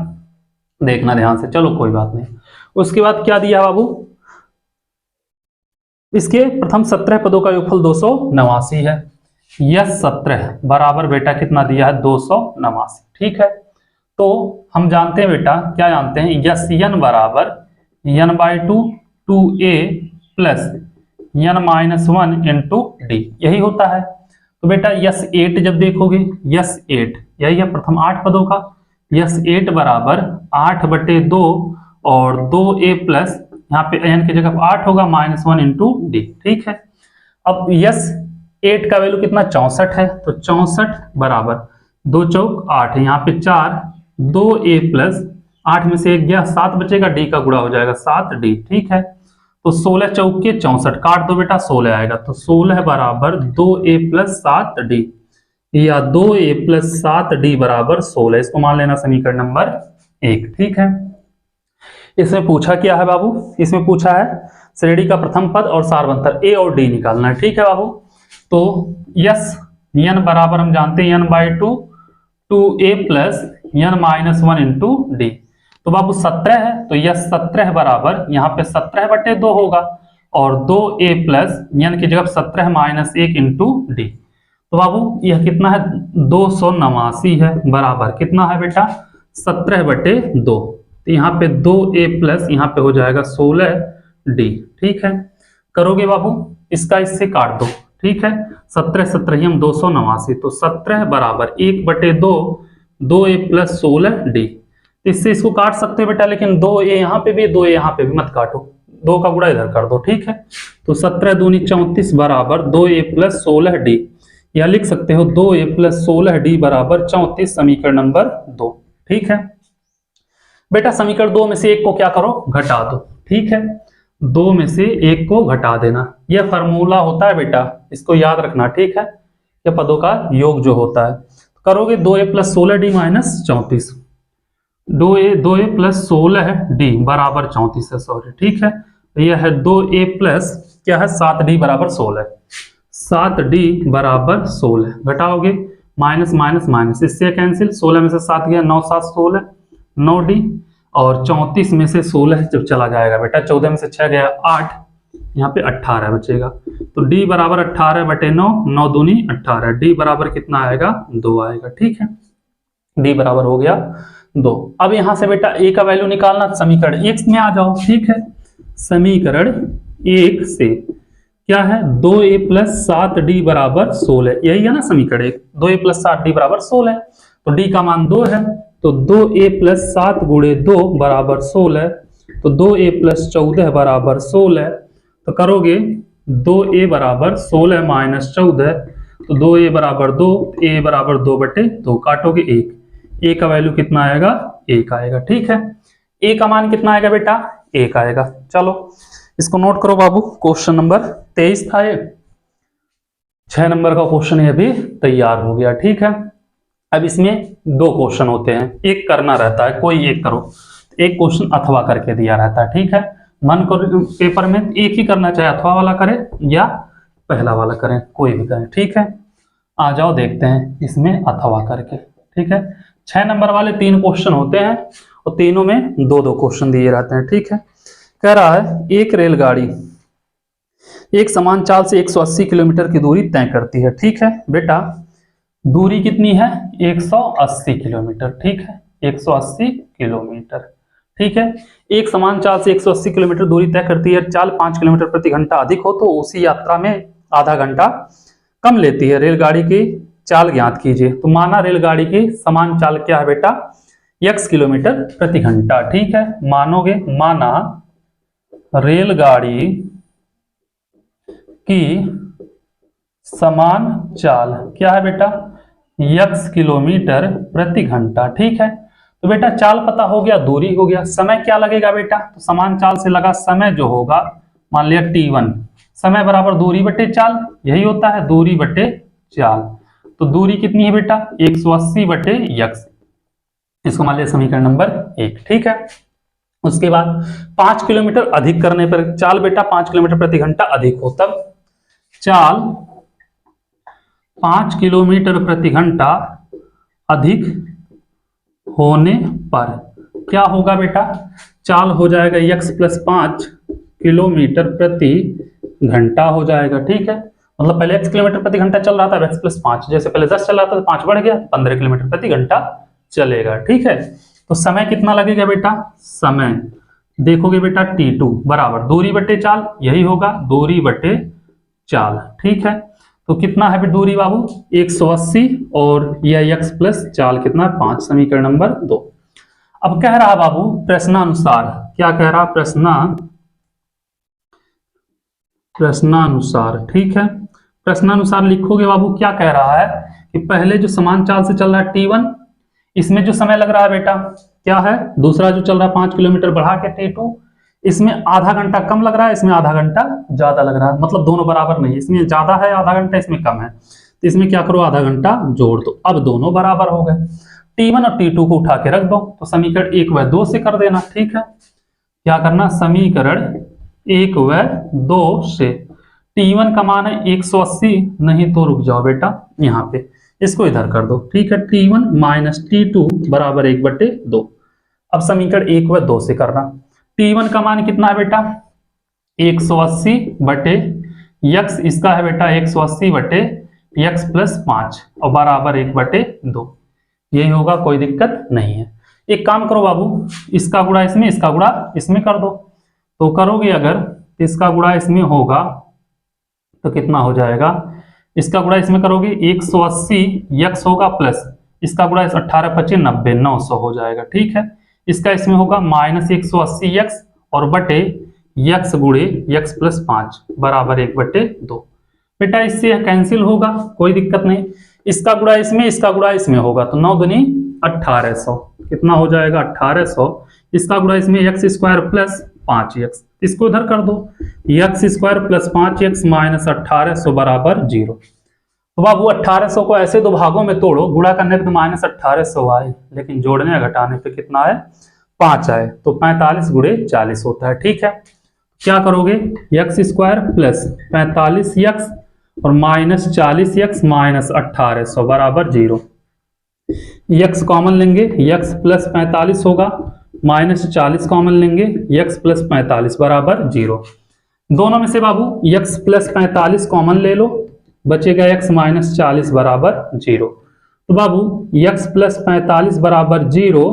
S1: देखना ध्यान से, चलो कोई बात नहीं। उसके बाद क्या दिया बाबू, इसके प्रथम 17 पदों का योगफल 289 है। यस 17 बराबर बेटा कितना दिया है, 289। ठीक है, तो हम जानते हैं बेटा, क्या जानते हैं, यस n बराबर n/2 2a plus n-1 into D, यही होता है। तो बेटा यस 8 जब देखोगे, यस 8 यही है प्रथम 8 पदों का, यस 8 बराबर 8/2 और 2a प्लस, यहाँ पे n की जगह 8 होगा, -1 इंटू डी। ठीक है, अब यस 8 का वैल्यू कितना, 64 है, तो 64 बराबर 2 चौक 8, यहाँ पे 4, 2a प्लस 8 में से 1 गया, 7 बचेगा, डी का गुणा हो जाएगा 7d। ठीक है, तो 16 चौके 64, काट दो बेटा 16 आएगा, तो 16 बराबर 2a प्लस 7d या 2a प्लस 7d बराबर 16। इसको मान लेना समीकरण नंबर 1। ठीक है, इसमें पूछा क्या है बाबू, इसमें पूछा है श्रेणी का प्रथम पद और सारवंतर a और d निकालना है। ठीक है बाबू, तो यस n बराबर हम जानते हैं n by 2 2a plus n minus 1 into D. तो बाबू 17 है, तो यस 17 बराबर यहाँ पे 17/2 होगा और 2a प्लस n की जगह 17 माइनस 1 इंटू डी। तो बाबू यह कितना है 289 है, बराबर कितना है बेटा 17/2। तो यहाँ पे 2a प्लस यहाँ पे हो जाएगा 16d। ठीक है, करोगे बाबू इसका इससे काट दो। ठीक है, 17 17 हम 289, तो 17 बराबर 1/2 2a प्लस 16d। इससे इसको काट सकते हो बेटा, लेकिन 2a यहाँ पे भी 2a यहाँ पे भी मत काटो, 2 का गुणा इधर कर दो। ठीक है, तो 17 दूनी 34 बराबर 2a प्लस 16d, या लिख सकते हो 2a प्लस 16d बराबर 34, समीकरण नंबर 2। ठीक है बेटा, समीकरण 2 में से एक को क्या करो घटा दो। ठीक है, 2 में से एक को घटा देना, यह फार्मूला होता है बेटा, इसको याद रखना। ठीक है, यह पदों का योग जो होता है। करोगे 2a plus 16d minus 34, 2a plus 16d बराबर 34 है, सॉरी। ठीक है, यह है 2a प्लस क्या है 7d बराबर 16, 7d बराबर 16। घटाओगे माइनस माइनस माइनस, इससे कैंसिल, 16 में से 7 गया 9 7 16 9d, और 34 में से 16 जब चला जाएगा बेटा, 14 में से 6 गया 8, यहाँ पे 18 बचेगा। तो d बराबर 18/9, 9 दूनी 18, d बराबर कितना आएगा 2 आएगा। ठीक है, d बराबर हो गया 2। अब यहां से बेटा a का वैल्यू निकालना, समीकरण 1 में आ जाओ। ठीक है, समीकरण 1 से क्या है 2a प्लस 7d बराबर 16, यही है ना समीकरण 1, 2a प्लस 7d बराबर 16। तो d का मान 2 है, तो 2a प्लस 7 गुणे 2 बराबर 16, तो 2a प्लस 14 बराबर 16। तो करोगे 2a बराबर 16 माइनस 14, तो 2a बराबर 2, a बराबर 2/2, काटोगे 1, a का वैल्यू कितना आएगा 1 आएगा। ठीक है, a का मान कितना आएगा बेटा 1 आएगा। चलो इसको नोट करो बाबू, क्वेश्चन नंबर 23 था ये, 6 नंबर का क्वेश्चन ये भी तैयार हो गया। ठीक है, अब इसमें 2 क्वेश्चन होते हैं, एक करना रहता है, कोई एक करो, एक क्वेश्चन अथवा करके दिया रहता है। ठीक है, मन करो पेपर में एक ही करना, चाहे अथवा वाला करें या पहला वाला करें, कोई भी करें। ठीक है, आ जाओ देखते हैं इसमें अथवा करके। ठीक है, 6 नंबर वाले 3 क्वेश्चन होते हैं और तीनों में 2-2 क्वेश्चन दिए रहते हैं। ठीक है, कह रहा है एक रेलगाड़ी एक समान चाल से 180 किलोमीटर की दूरी तय करती है। ठीक है बेटा, दूरी कितनी है 180 किलोमीटर। ठीक है, 180 किलोमीटर। ठीक है, एक समान चाल से 180 किलोमीटर दूरी तय करती है, चाल 5 किलोमीटर प्रति घंटा अधिक हो तो उसी यात्रा में आधा घंटा कम लेती है। रेलगाड़ी की चाल ज्ञात कीजिए। तो माना रेलगाड़ी की समान चाल क्या है बेटा x किलोमीटर प्रति घंटा। ठीक है, मानोगे, माना रेलगाड़ी की समान चाल क्या है बेटा x किलोमीटर प्रति घंटा। ठीक है, तो बेटा चाल पता हो गया, दूरी हो गया, समय क्या लगेगा बेटा, तो समान चाल से लगा समय जो होगा, मान लिया t1, समय बराबर दूरी बटे चाल, यही होता है दूरी बटे चाल। तो दूरी कितनी है बेटा 180 बटे x, इसको मान लिया समीकरण नंबर 1। ठीक है, उसके बाद 5 किलोमीटर अधिक करने पर चाल बेटा 5 किलोमीटर प्रति घंटा अधिक हो, तब चाल 5 किलोमीटर प्रति घंटा अधिक होने पर क्या होगा बेटा, चाल हो जाएगा x प्लस 5 किलोमीटर प्रति घंटा हो जाएगा। ठीक है, मतलब पहले x किलोमीटर प्रति घंटा चल रहा था, x प्लस 5, जैसे पहले 10 चल रहा था तो 5 बढ़ गया, 15 किलोमीटर प्रति घंटा चलेगा। ठीक है, तो समय कितना लगेगा बेटा, समय देखोगे बेटा t2 बराबर दूरी बटे चाल, यही होगा दूरी बटे चाल। ठीक है, तो कितना है दूरी बाबू 180 और यह x प्लस चाल कितना 5, समीकरण नंबर 2। अब कह रहा बाबू प्रश्नानुसार, क्या कह रहा प्रश्नानुसार। ठीक है, प्रश्नानुसार लिखोगे बाबू, क्या कह रहा है कि पहले जो समान चाल से चल रहा है t1, इसमें जो समय लग रहा है बेटा क्या है, दूसरा जो चल रहा है 5 किलोमीटर बढ़ा के t2, इसमें आधा घंटा कम लग रहा है, इसमें आधा घंटा ज्यादा लग रहा है, मतलब दोनों बराबर नहीं, इसमें ज्यादा है आधा घंटा, इसमें कम है, तो इसमें क्या करो आधा घंटा जोड़ दो, अब दोनों बराबर हो गए। T1 और T2 को उठा के रख दो, तो समीकरण 1 व 2 से कर देना। ठीक है, क्या करना, समीकरण 1 व 2 से T1 का मान है 180, नहीं तो रुक जाओ बेटा यहाँ पे, इसको इधर कर दो। ठीक है, T1 माइनस T2 बराबर 1/2। अब समीकरण 1 व 2 से करना। T1 का मान कितना है बेटा 180 बटे यक्स, इसका है बेटा 180 बटे यक्स प्लस 5 और बराबर 1/2, यही होगा, कोई दिक्कत नहीं है। एक काम करो बाबू, इसका गुणा इसमें, इसका गुणा इसमें कर दो, तो करोगे अगर इसका गुणा इसमें होगा तो कितना हो जाएगा, इसका गुणा इसमें करोगे 180 यक्स होगा प्लस इसका गुणा 18 25 90 900 हो जाएगा। ठीक है, इसका इसमें होगा माइनस 180 यक्स और बटे यक्स गुणे यक्स प्लस 5 बराबर 1/2। बेटा इससे कैंसिल होगा, कोई दिक्कत नहीं, इसका गुणा इसमें, इसका गुणा इसमें होगा, तो 9 दूनी 1800, कितना हो जाएगा 1800, इसका गुणा इसमें एक्स स्क्वायर प्लस 5x, इसको इधर कर दो, x square plus 5x minus 1800 बराबर 0। तो बाबू 1800 को ऐसे दो भागों में तोड़ो, गुणा करने पे तो माइनस 1800 आए, लेकिन जोड़ने या घटाने पे कितना है 5 आए, तो 45 गुणे 40 होता है। ठीक है, क्या करोगे एक्स स्क्वायर प्लस 45x और माइनस 40x माइनस 1800 बराबर 0। x कॉमन लेंगे, x प्लस 45 होगा, माइनस 40 कॉमन लेंगे, x प्लस 45 बराबर 0। दोनों में से बाबू x प्लस 45 कॉमन ले लो, बचेगा x माइनस 40 बराबर 0। तो बाबू x प्लस 45 बराबर 0,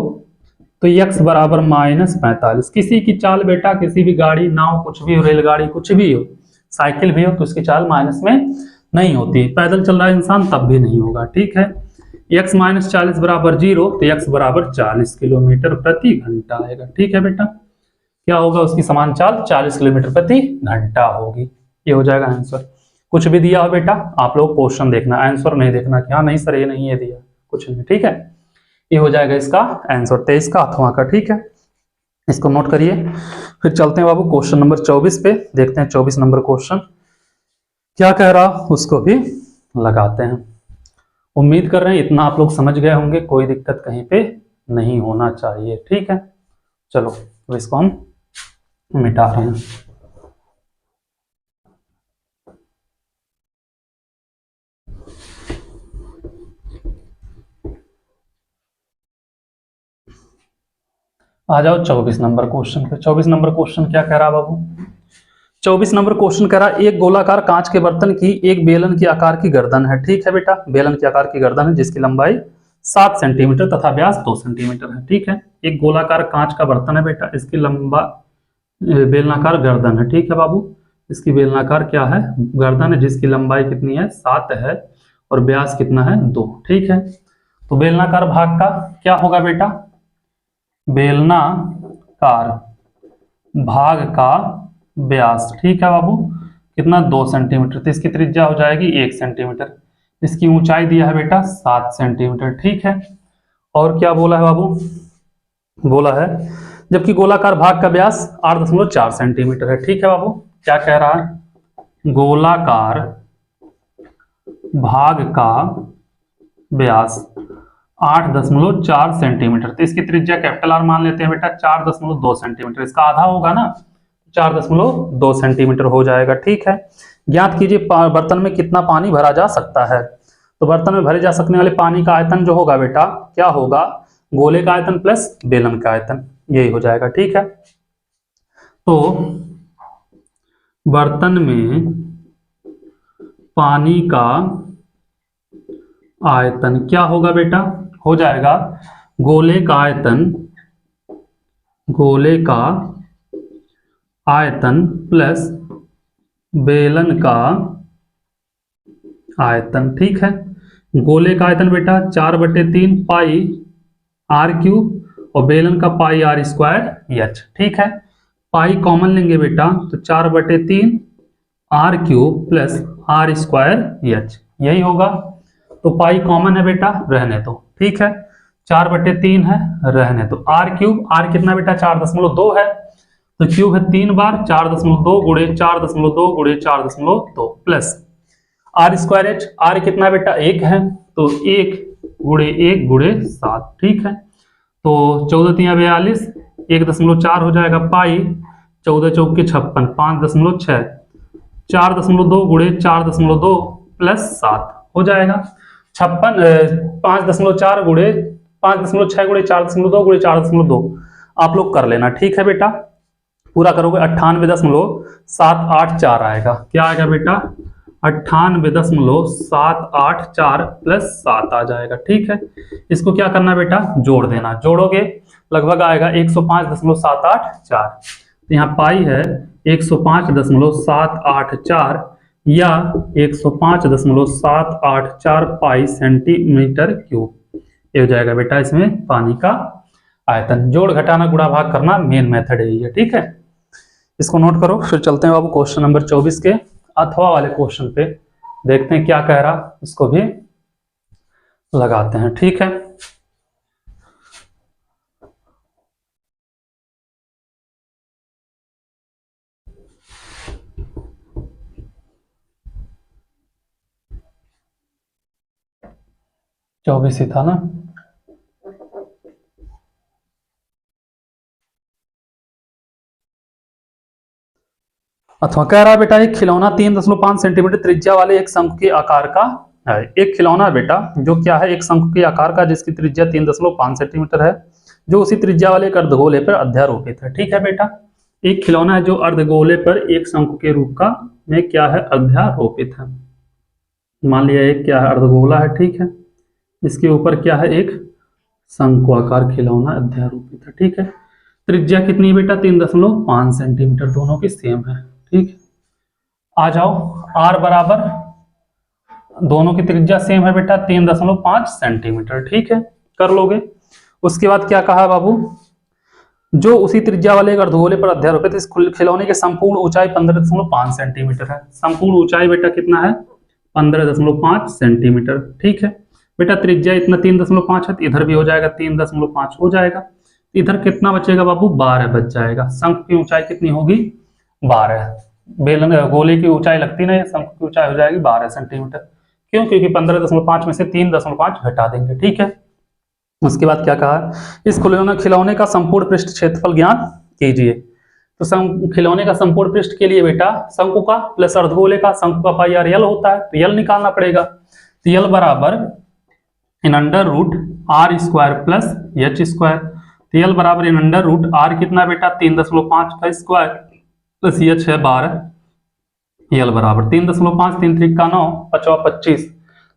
S1: तो x बराबर माइनस 45। किसी की चाल बेटा, किसी भी गाड़ी, नाव, कुछ भी हो, रेलगाड़ी कुछ भी हो, साइकिल भी हो, तो उसकी चाल माइनस में नहीं होती, पैदल चल रहा है इंसान तब भी नहीं होगा। ठीक है, x माइनस 40 बराबर 0, तो x बराबर 40 किलोमीटर प्रति घंटा आएगा। ठीक है बेटा, क्या होगा उसकी समान चाल 40 किलोमीटर प्रति घंटा होगी, ये हो जाएगा आंसर। कुछ भी दिया हो बेटा आप लोग क्वेश्चन देखना, आंसर नहीं देखना कि हाँ नहीं सर ये नहीं, ये दिया कुछ नहीं। ठीक है, ये हो जाएगा इसका आंसर 23 का अथवा का। ठीक है, इसको नोट करिए। फिर चलते हैं बाबू क्वेश्चन नंबर 24 पे, देखते हैं 24 नंबर क्वेश्चन क्या कह रहा, उसको भी लगाते हैं। उम्मीद कर रहे हैं इतना आप लोग समझ गए होंगे, कोई दिक्कत कहीं पे नहीं होना चाहिए। ठीक है, चलो तो इसको हम मिटा रहे हैं। आ जाओ 24 नंबर क्वेश्चन पे। 24 नंबर क्वेश्चन क्या कह रहा बाबू, 24 नंबर क्वेश्चन कह रहा एक गोलाकार कांच के बर्तन की एक बेलन के आकार की गर्दन है। ठीक है बेटा, बेलन के आकार की गर्दन है जिसकी लंबाई 7 सेंटीमीटर तथा व्यास 2 सेंटीमीटर है। ठीक है, एक गोलाकार कांच का बर्तन है बेटा, इसकी लंबा बेलनाकार गर्दन है। ठीक है बाबू, इसकी बेलनाकार क्या है गर्दन है, जिसकी लंबाई कितनी है 7 है और व्यास कितना है 2। ठीक है, तो बेलनाकार भाग का क्या होगा बेटा, बेलनाकार भाग का व्यास, ठीक है बाबू, कितना 2 सेंटीमीटर, तो इसकी त्रिज्या हो जाएगी 1 सेंटीमीटर। इसकी ऊंचाई दिया है बेटा 7 सेंटीमीटर। ठीक है, और क्या बोला है बाबू, बोला है जबकि गोलाकार भाग का व्यास 8.4 सेंटीमीटर है। ठीक है बाबू, क्या कह रहा है, गोलाकार भाग का व्यास 8.4 सेंटीमीटर, तो इसकी त्रिज्या कैपिटल आर मान लेते हैं बेटा 4.2 सेंटीमीटर, इसका आधा होगा ना, 4.2 सेंटीमीटर हो जाएगा। ठीक है, ज्ञात कीजिए बर्तन में कितना पानी भरा जा सकता है। तो बर्तन में भरे जा सकने वाले पानी का आयतन जो होगा बेटा क्या होगा, गोले का आयतन प्लस बेलन का आयतन, यही हो जाएगा। ठीक है, तो बर्तन में पानी का आयतन क्या होगा बेटा, हो जाएगा गोले का आयतन, गोले का आयतन प्लस बेलन का आयतन। ठीक है, गोले का आयतन बेटा 4/3 पाई आर क्यूब और बेलन का पाई आर स्क्वायर एच। ठीक है, पाई कॉमन लेंगे बेटा तो 4/3 r cube plus r square h, यही होगा। तो पाई कॉमन है बेटा, रहने दो। ठीक है, 4/3 है, रहने दो। आर क्यूब, आर कितना बेटा 4.2 है, तो क्यूब है 3 बार 4.2 गुणे 4.2 गुणे 4.2 plus r square h, r कितना बेटा 1 है, तो 1 गुणे 1 गुणे 7, ठीक है। तो 14 तिया 42, 1.4 हो जाएगा पाई, 14 चौके 56, 5.6, 4.2 गुणे 4.2 प्लस 7 हो जाएगा 56, 5.4 गुणे 5.6 गुणे 4.2 गुणे 4.2 आप लोग कर लेना, ठीक है बेटा। पूरा करोगे 98.784 आएगा। क्या आएगा बेटा 98.784 प्लस 7 आ जाएगा, ठीक है। इसको क्या करना बेटा जोड़ देना, जोड़ोगे लगभग आएगा 105.784। तो यहाँ पाई है 105.784 या 105.784 पाई सेंटीमीटर क्यूब, ये हो जाएगा बेटा इसमें पानी का आयतन। जोड़ घटाना गुणा भाग करना मेन मेथड यही है, ठीक है। इसको नोट करो, फिर चलते हैं बाबू क्वेश्चन नंबर 24 के अथवा वाले क्वेश्चन पे, देखते हैं क्या कह रहा, इसको भी लगाते हैं, ठीक है। चौबीस ही था ना। अथवा कह रहा है बेटा एक खिलौना 3.5 सेंटीमीटर त्रिज्या वाले एक शंकु के आकार का है। एक खिलौना बेटा जो क्या है एक शंकु के आकार का जिसकी त्रिज्या 3.5 सेंटीमीटर है, जो उसी त्रिज्या वाले एक अर्धगोले पर अध्यारोपित है, ठीक है बेटा। एक खिलौना है जो अर्धगोले पर एक शंकु के रूप का में क्या है अध्यारोपित है। मान लिया एक क्या है अर्धगोला है, ठीक है, इसके ऊपर क्या है एक शंकु आकार खिलौना अध्यारोपित है, ठीक है। त्रिज्या कितनी बेटा 3.5 सेंटीमीटर, दोनों की सेम है, ठीक। आ जाओ आर बराबर, दोनों की त्रिज्या सेम है बेटा 3.5 सेंटीमीटर, ठीक है, कर लोगे। उसके बाद क्या कहा बाबू, जो उसी त्रिज्या वाले एक अर्धगोले पर अध्यारोपित इस खिलौने की संपूर्ण ऊंचाई 15.5 सेंटीमीटर है। संपूर्ण ऊंचाई बेटा कितना है 15.5 सेंटीमीटर, ठीक है बेटा। त्रिज्या इतना 3.5 है, तो इधर भी हो जाएगा 3.5 हो जाएगा। इधर कितना बचेगा बाबू 12 बच जाएगा। शंकु की ऊंचाई कितनी होगी 12, बेलन गोले की ऊंचाई लगती ना, शंकु की ऊंचाई हो जाएगी 12 सेंटीमीटर। क्यों, क्योंकि 15.5 में से 3.5 घटा देंगे, ठीक है। उसके बाद क्या कहा, इस खिलौने का संपूर्ण पृष्ठ क्षेत्रफल ज्ञात कीजिए। तो खिलौने का संपूर्ण पृष्ठ के लिए बेटा शंकु का प्लस अर्धगोले का, शंकु का पाई आर यल होता है, तो यल निकालना पड़ेगा। तो यल बराबर इन under root r square plus h square. तो यल बराबर इन अंडर रूट आर कितना बेटा 3.5 का स्क्वायर प्लस एच है 12, यल बराबर 3.5 3 3 का 9 5 25,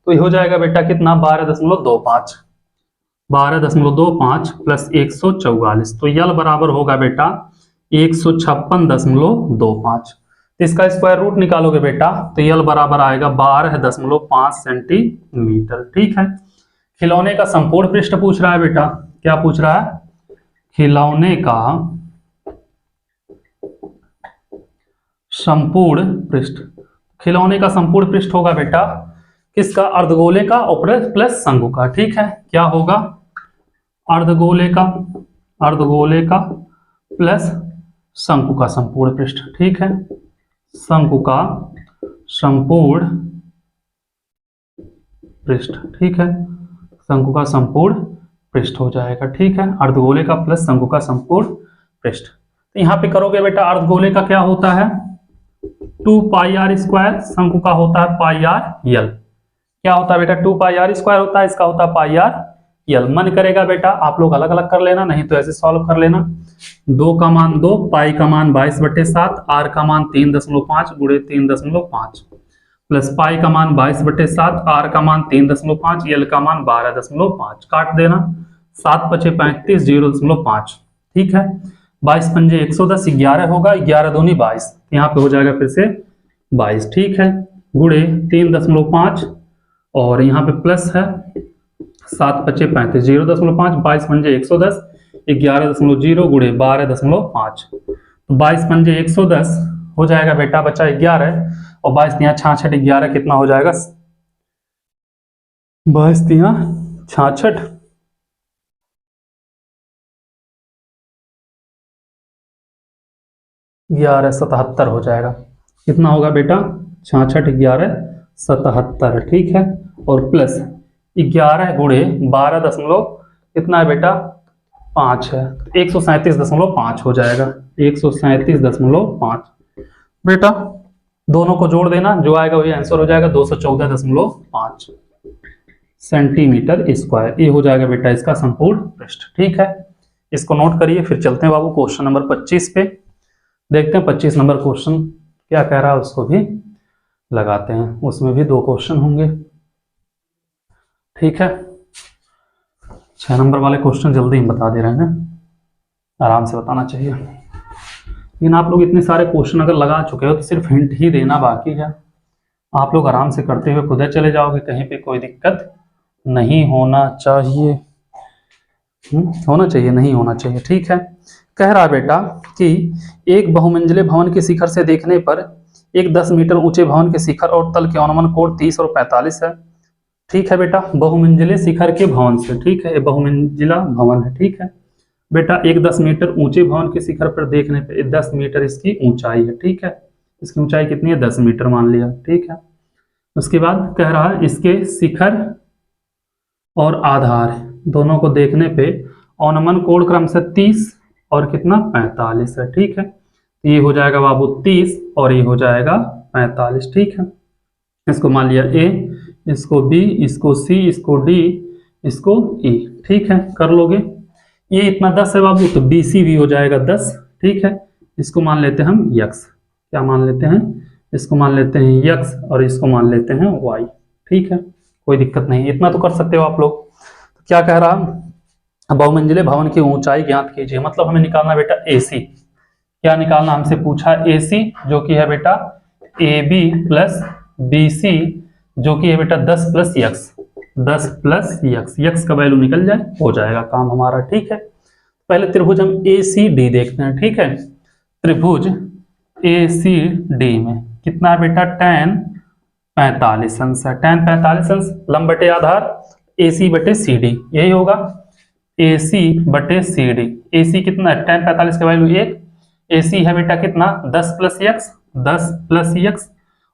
S1: तो ये हो जाएगा बेटा कितना 12.25 प्लस 144, तो यल बराबर होगा बेटा 156.25। तो इसका स्क्वायर रूट निकालोगे बेटा तो यल बराबर आएगा 12.5 सेंटीमीटर, ठीक है। खिलौने का संपूर्ण पृष्ठ पूछ रहा है बेटा, क्या पूछ रहा है, खिलौने का संपूर्ण पृष्ठ। खिलौने का संपूर्ण पृष्ठ होगा बेटा किसका, अर्धगोले का और प्लस शंकु का, ठीक है। क्या होगा अर्धगोले का प्लस शंकु का संपूर्ण पृष्ठ, ठीक है। शंकु का संपूर्ण पृष्ठ, ठीक है, शंकु का संपूर्ण पृष्ठ हो जाएगा, ठीक है। अर्धगोले का प्लस शंकु का संपूर्ण पृष्ठ। तो यहां पे करोगे बेटा अर्धगोले का क्या होता है 2 पाई आर स्क्वायर, शंकु का होता है पाई आर यल। क्या होता है बेटा 2 पाई आर स्क्वायर होता है, इसका होता है पाई आर यल। मन करेगा बेटा आप लोग अलग अलग कर लेना, नहीं तो ऐसे सॉल्व कर लेना। 2 का मान 2, पाई का मान 22/7, आर का मान 3.5 गुणे 3.5 प्लस पाई का मान 22/7, आर का मान 3.5, यल का मान 12.5, काट देना 7 × 5 = 35, 0.5, ठीक है। 22 × 5 = 110, 11 होगा, 11 दूनी 22, यहाँ पे हो जाएगा फिर से 22, ठीक है, गुणे 3.5 और यहाँ पे प्लस है 7 × 5 = 35, 0.5, 22 × 5 = 110, 11.0 गुणे 12.5, तो 22 × 5 = 110 हो जाएगा बेटा, बचा 11 और 22 यहाँ 66, 11 कितना हो जाएगा 22 यहाँ 66। 1177 हो जाएगा। कितना होगा बेटा? 66 11 77, ठीक है। और प्लस 11 गुणे 12 दशमलव कितना है बेटा? 5 है, 137.5 हो जाएगा, 137.5। बेटा दोनों को जोड़ देना, जो आएगा वही आंसर हो जाएगा, 214.5 सेंटीमीटर स्क्वायर। ये हो जाएगा बेटा इसका संपूर्ण पृष्ठ, ठीक है। इसको नोट करिए। फिर चलते हैं बाबू क्वेश्चन नंबर 25 पे, देखते हैं 25 नंबर क्वेश्चन क्या कह रहा है, उसको भी लगाते हैं। उसमें भी 2 क्वेश्चन होंगे, ठीक है। 6 नंबर वाले क्वेश्चन जल्दी हम बता दे रहे हैं, आराम से बताना चाहिए। लेकिन आप लोग इतने सारे क्वेश्चन अगर लगा चुके हो तो सिर्फ हिंट ही देना बाकी है। आप लोग आराम से करते हुए खुद चले जाओगे, कहीं पे कोई दिक्कत नहीं होना चाहिए। होना चाहिए, नहीं होना चाहिए, ठीक है। कह रहा है बेटा कि एक बहुमंजिले भवन के शिखर से देखने पर एक 10 मीटर ऊंचे भवन के शिखर और तल के अनुमान कोण 30 और 45 है, ठीक है बेटा। बहुमंजिले शिखर के भवन से, ठीक है, बहुमंजिला भवन है, ठीक है बेटा। एक 10 मीटर ऊंचे भवन के शिखर पर देखने पर 10 मीटर इसकी ऊंचाई है, ठीक है। इसकी ऊंचाई कितनी है? 10 मीटर मान लिया, ठीक है। उसके बाद कह रहा है इसके शिखर और आधार दोनों को देखने पे अनुमान कोण क्रमशः 30 और कितना? 45 है, ठीक है। ये हो जाएगा बाबू 30 और ये हो जाएगा 45, ठीक है। इसको मान लिया ए, इसको बी, इसको सी, इसको डी, इसको ई, ठीक है। कर लोगे। ये इतना 10 है बाबू, तो बी सी भी हो जाएगा 10, ठीक है। इसको मान लेते हैं हम यक्स, क्या मान लेते हैं? इसको मान लेते हैं यक्स और इसको मान लेते हैं वाई, ठीक है। कोई दिक्कत नहीं, इतना तो कर सकते हो आप लोग। तो क्या कह रहा? बहुमंजिले भवन की ऊंचाई ज्ञात कीजिए, मतलब हमें निकालना बेटा एसी। क्या निकालना हमसे पूछा? एसी, जो कि है बेटा a b plus b c, जो कि है बेटा 10 plus x, 10 plus x. X का वैल्यू निकल जाए, हो जाएगा काम हमारा, ठीक है। पहले त्रिभुज हम ए सी डी देखते हैं, ठीक है। त्रिभुज ए सी डी में कितना है बेटा? tan 45 अंश है, tan 45 अंश लंब बटे आधार ए सी बटे सी डी, यही होगा ए सी बटे सी डी। ए सी कितना है? tan 45 का वैल्यू 1, ए सी है बेटा कितना? 10 प्लस यक्स, 10 प्लस यक्स,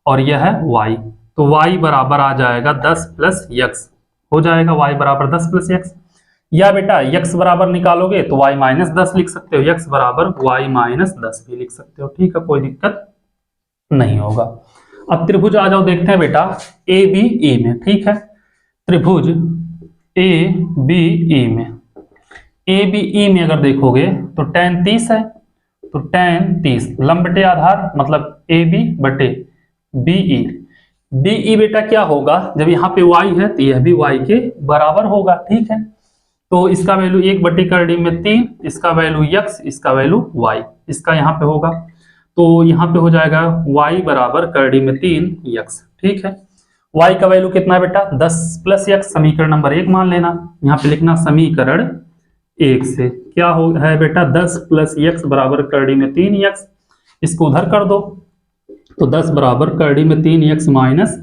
S1: और यह है y, तो y बराबर आ जाएगा 10 प्लस यक्स, हो जाएगा y बराबर 10 प्लस यक्स। या बेटा x बराबर निकालोगे तो y माइनस 10 लिख सकते हो, x बराबर y माइनस 10 भी लिख सकते हो, ठीक है, कोई दिक्कत नहीं होगा। अब त्रिभुज आ जाओ, देखते हैं बेटा ए बी ई में, ठीक है। त्रिभुज ए बी ई में, ए बी ई में अगर देखोगे तो tan 30 है, तो tan 30 लंब बटे आधार मतलब ए बी बटे बी ई। बी ई बेटा क्या होगा? जब यहाँ पे y है तो यह भी y के बराबर होगा, ठीक है। तो इसका वैल्यू 1 बटे करड़ी में 3, इसका वैल्यू x, इसका वैल्यू y, इसका यहाँ पे होगा, तो यहाँ पे हो जाएगा y बराबर करड़ी में 3 x, ठीक है। y का वैल्यू कितना है बेटा? 10 प्लस x, समीकरण नंबर 1 मान लेना, यहाँ पे लिखना समीकरण 1 से क्या हो है बेटा? 10 प्लस x बराबर करड़ी में 3x, इसको उधर कर दो तो 10 बराबर करड़ी में 3x माइनस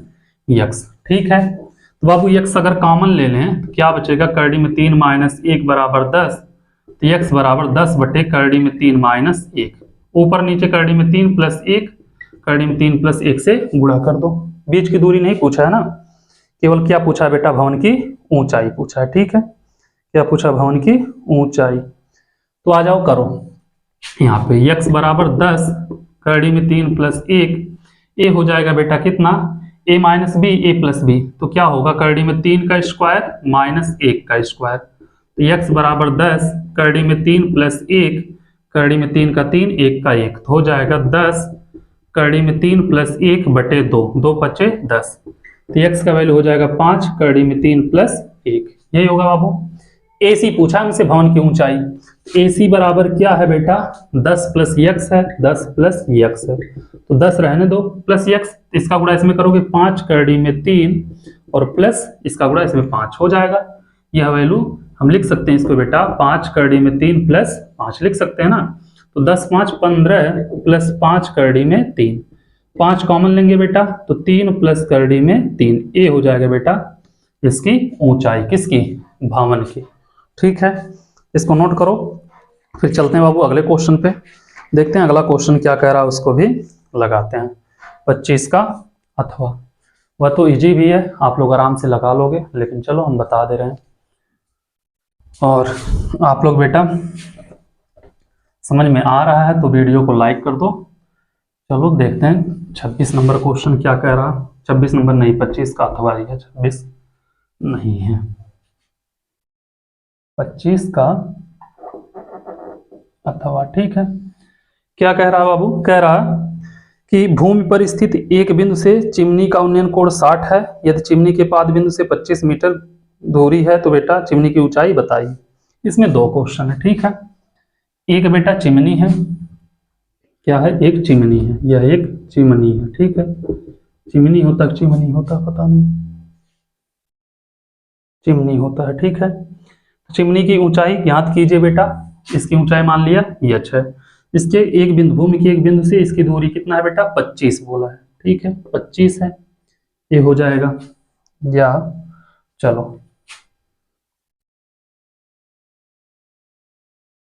S1: x, ठीक है। तो बाबू x अगर कॉमन ले लें तो क्या बचेगा? करड़ी में 3 माइनस 1 बराबर 10, तो x बराबर 10 बटे करड़ी में 3 माइनस 1, ऊपर नीचे करड़ी में 3 प्लस 1, करड़ी में 3 प्लस 1 से गुणा कर दो। बीच की दूरी नहीं पूछा है ना, केवल क्या पूछा है बेटा? भवन की ऊंचाई पूछा है, ठीक है। क्या पूछा? भवन की ऊंचाई। तो आ जाओ करो, यहाँ पे x बराबर 10 करड़ी में 3 प्लस 1, ए हो जाएगा बेटा कितना? a minus b, a plus b, तो क्या होगा? करड़ी में 3 का स्क्वायर माइनस 1 का स्क्वायर, तो x बराबर 10 करड़ी में 3 प्लस 1, करड़ी में 3 का 3, 1 का 1, तो हो जाएगा 10 करड़ी में 3 प्लस 1 बटे 2, 2 पचे 10, तो x का वैल्यू हो जाएगा 5 करड़ी में 3 प्लस 1, यही होगा बाबू। AC पूछा हमसे भवन की ऊंचाई, AC बराबर क्या है बेटा? 10 प्लस यक्स है, 10 प्लस यक्स है, तो 10 रहने दो प्लस यक्स, इसका गुणा इसमें करोगे 5 करड़ी में 3 और प्लस इसका गुणा इसमें 5 हो जाएगा। यह वैल्यू हम लिख सकते हैं इसको बेटा 5 करड़ी में 3 प्लस 5 लिख सकते हैं ना, तो 10 5 15 प्लस 5 करड़ी में 3, 5 कॉमन लेंगे बेटा तो 3 प्लस करड़ी में 3, ए हो जाएगा बेटा इसकी ऊंचाई, किसकी? भवन की, ठीक है। इसको नोट करो। फिर चलते हैं बाबू अगले क्वेश्चन पे, देखते हैं अगला क्वेश्चन क्या कह रहा है, उसको भी लगाते हैं। 25 का अथवा, वह तो इजी भी है, आप लोग आराम से लगा लोगे, लेकिन चलो हम बता दे रहे हैं। और आप लोग बेटा समझ में आ रहा है तो वीडियो को लाइक कर दो। चलो देखते हैं 26 नंबर क्वेश्चन क्या कह रहा। 26 नंबर नहीं, 25 का अथवा ही है, 26 नहीं है। 25 का अथवा, ठीक है। क्या कह रहा बाबू? कह रहा कि भूमि पर स्थित एक बिंदु से चिमनी का उन्नयन कोण 60 है। यदि चिमनी के पाद बिंदु से 25 मीटर दूरी है तो बेटा चिमनी की ऊंचाई बताइए। इसमें दो क्वेश्चन है, ठीक है। एक बेटा चिमनी है, क्या है? एक चिमनी है, यह एक चिमनी है, ठीक है। चिमनी होता चिमनी होता पता नहीं, चिमनी होता है, ठीक है। चिमनी की ऊंचाई ज्ञात कीजिए बेटा। इसकी ऊंचाई मान लिया h है। इसके एक बिंदु, भूमि के एक बिंदु से इसकी दूरी कितना है बेटा? 25 बोला है, ठीक है, 25 है, ये हो जाएगा। या चलो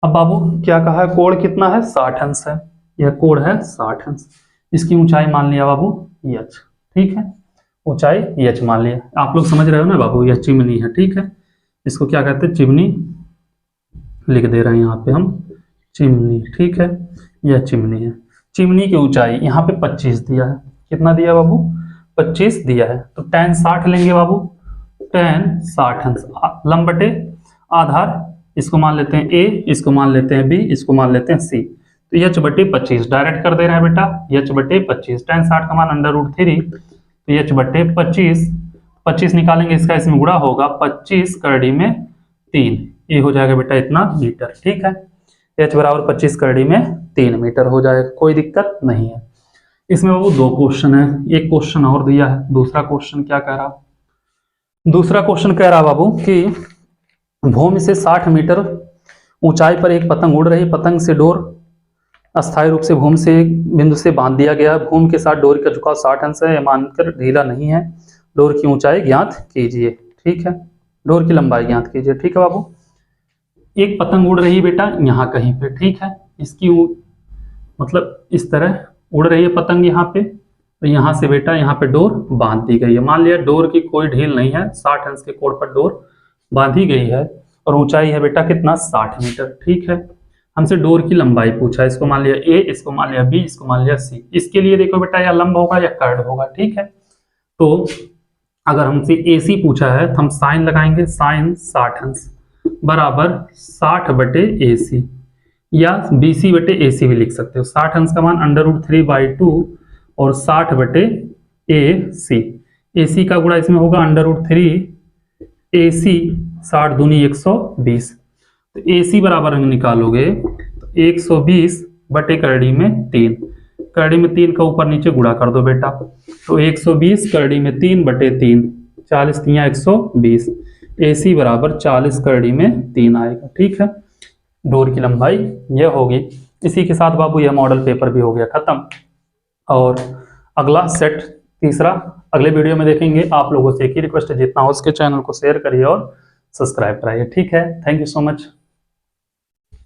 S1: अब बाबू क्या कहा है? कोण कितना है? 60 अंश है, यह कोण है 60 अंश। इसकी ऊंचाई मान लिया बाबू h, ठीक है, ऊंचाई h मान लिया। आप लोग समझ रहे हो ना बाबू, यह चिमनी है, ठीक है। इसको क्या कहते हैं? चिमनी लिख दे रहे हैं यहाँ पे हम, चिमनी, ठीक है, यह चिमनी है। चिमनी की ऊंचाई यहाँ पे 25 दिया है। कितना दिया बाबू? 25 दिया है। तो tan 60 लेंगे बाबू, tan 60 अंश, लंब बटे आधार, इसको मान लेते हैं a, इसको मान लेते हैं b, इसको मान लेते हैं c। तो h बटे 25 डायरेक्ट कर दे रहे हैं बेटा, h बटे 25, tan 60 का मान √3, तो h बटे 25, 25 निकालेंगे, इसका इसमें गुणा होगा, 25 करड़ी में 3, ये हो जाएगा बेटा इतना मीटर, ठीक है। h बराबर 25 करड़ी में 3 मीटर हो जाएगा, कोई दिक्कत नहीं है। इसमें वो दो क्वेश्चन है, एक क्वेश्चन और दिया है। दूसरा क्वेश्चन क्या कह रहा? दूसरा क्वेश्चन कह रहा बाबू कि भूमि से 60 मीटर ऊंचाई पर एक पतंग उड़ रही, पतंग से डोर अस्थायी रूप से भूमि से बिंदु से बांध दिया गया है। भूमि के साथ डोर का झुकाव 60 अंश है, मानकर ढीला नहीं है। डोर की ऊंचाई ज्ञात कीजिए, ठीक है, डोर की लंबाई ज्ञात कीजिए, ठीक है बाबू। एक पतंग उड़ रही है बेटा यहाँ कहीं पे, ठीक है, इसकी मतलब इस तरह उड़ रही है पतंग यहाँ पे, तो यहाँ से बेटा यहाँ पे डोर बांध दी गई है। मान लिया डोर की कोई ढील नहीं है, 60 अंश के कोण पर डोर बांधी गई है और ऊंचाई है बेटा कितना? 60 मीटर, ठीक है। हमसे डोर की लंबाई पूछा, इसको मान लिया a, इसको मान लिया b, इसको मान लिया c। इसके लिए देखो बेटा या लंब होगा या कर्ड होगा, ठीक है। तो अगर हमसे AC पूछा है तो हम साइन लगाएंगे, साइन 60 अंश बराबर 60 बटे AC, या BC बटे AC भी लिख सकते हो। 60 अंश का मान √3/2 और 60 बटे AC, AC का गुणा इसमें होगा √3 AC, 60 दूनी 120, तो AC बराबर हम निकालोगे तो 120 बटे करड़ी में 3, करड़ी में 3 का ऊपर नीचे गुणा कर दो बेटा, तो 120 करड़ी में 3 बटे 3, 40 तिया 120, AC बराबर 40 करड़ी में 3 आएगा, ठीक है। डोर की लंबाई यह होगी। इसी के साथ बाबू यह मॉडल पेपर भी हो गया खत्म। और अगला सेट तीसरा अगले वीडियो में देखेंगे। आप लोगों से एक ही रिक्वेस्ट है, जितना हो उसके चैनल को शेयर करिए और सब्सक्राइब कराइए, ठीक है। Thank you so much.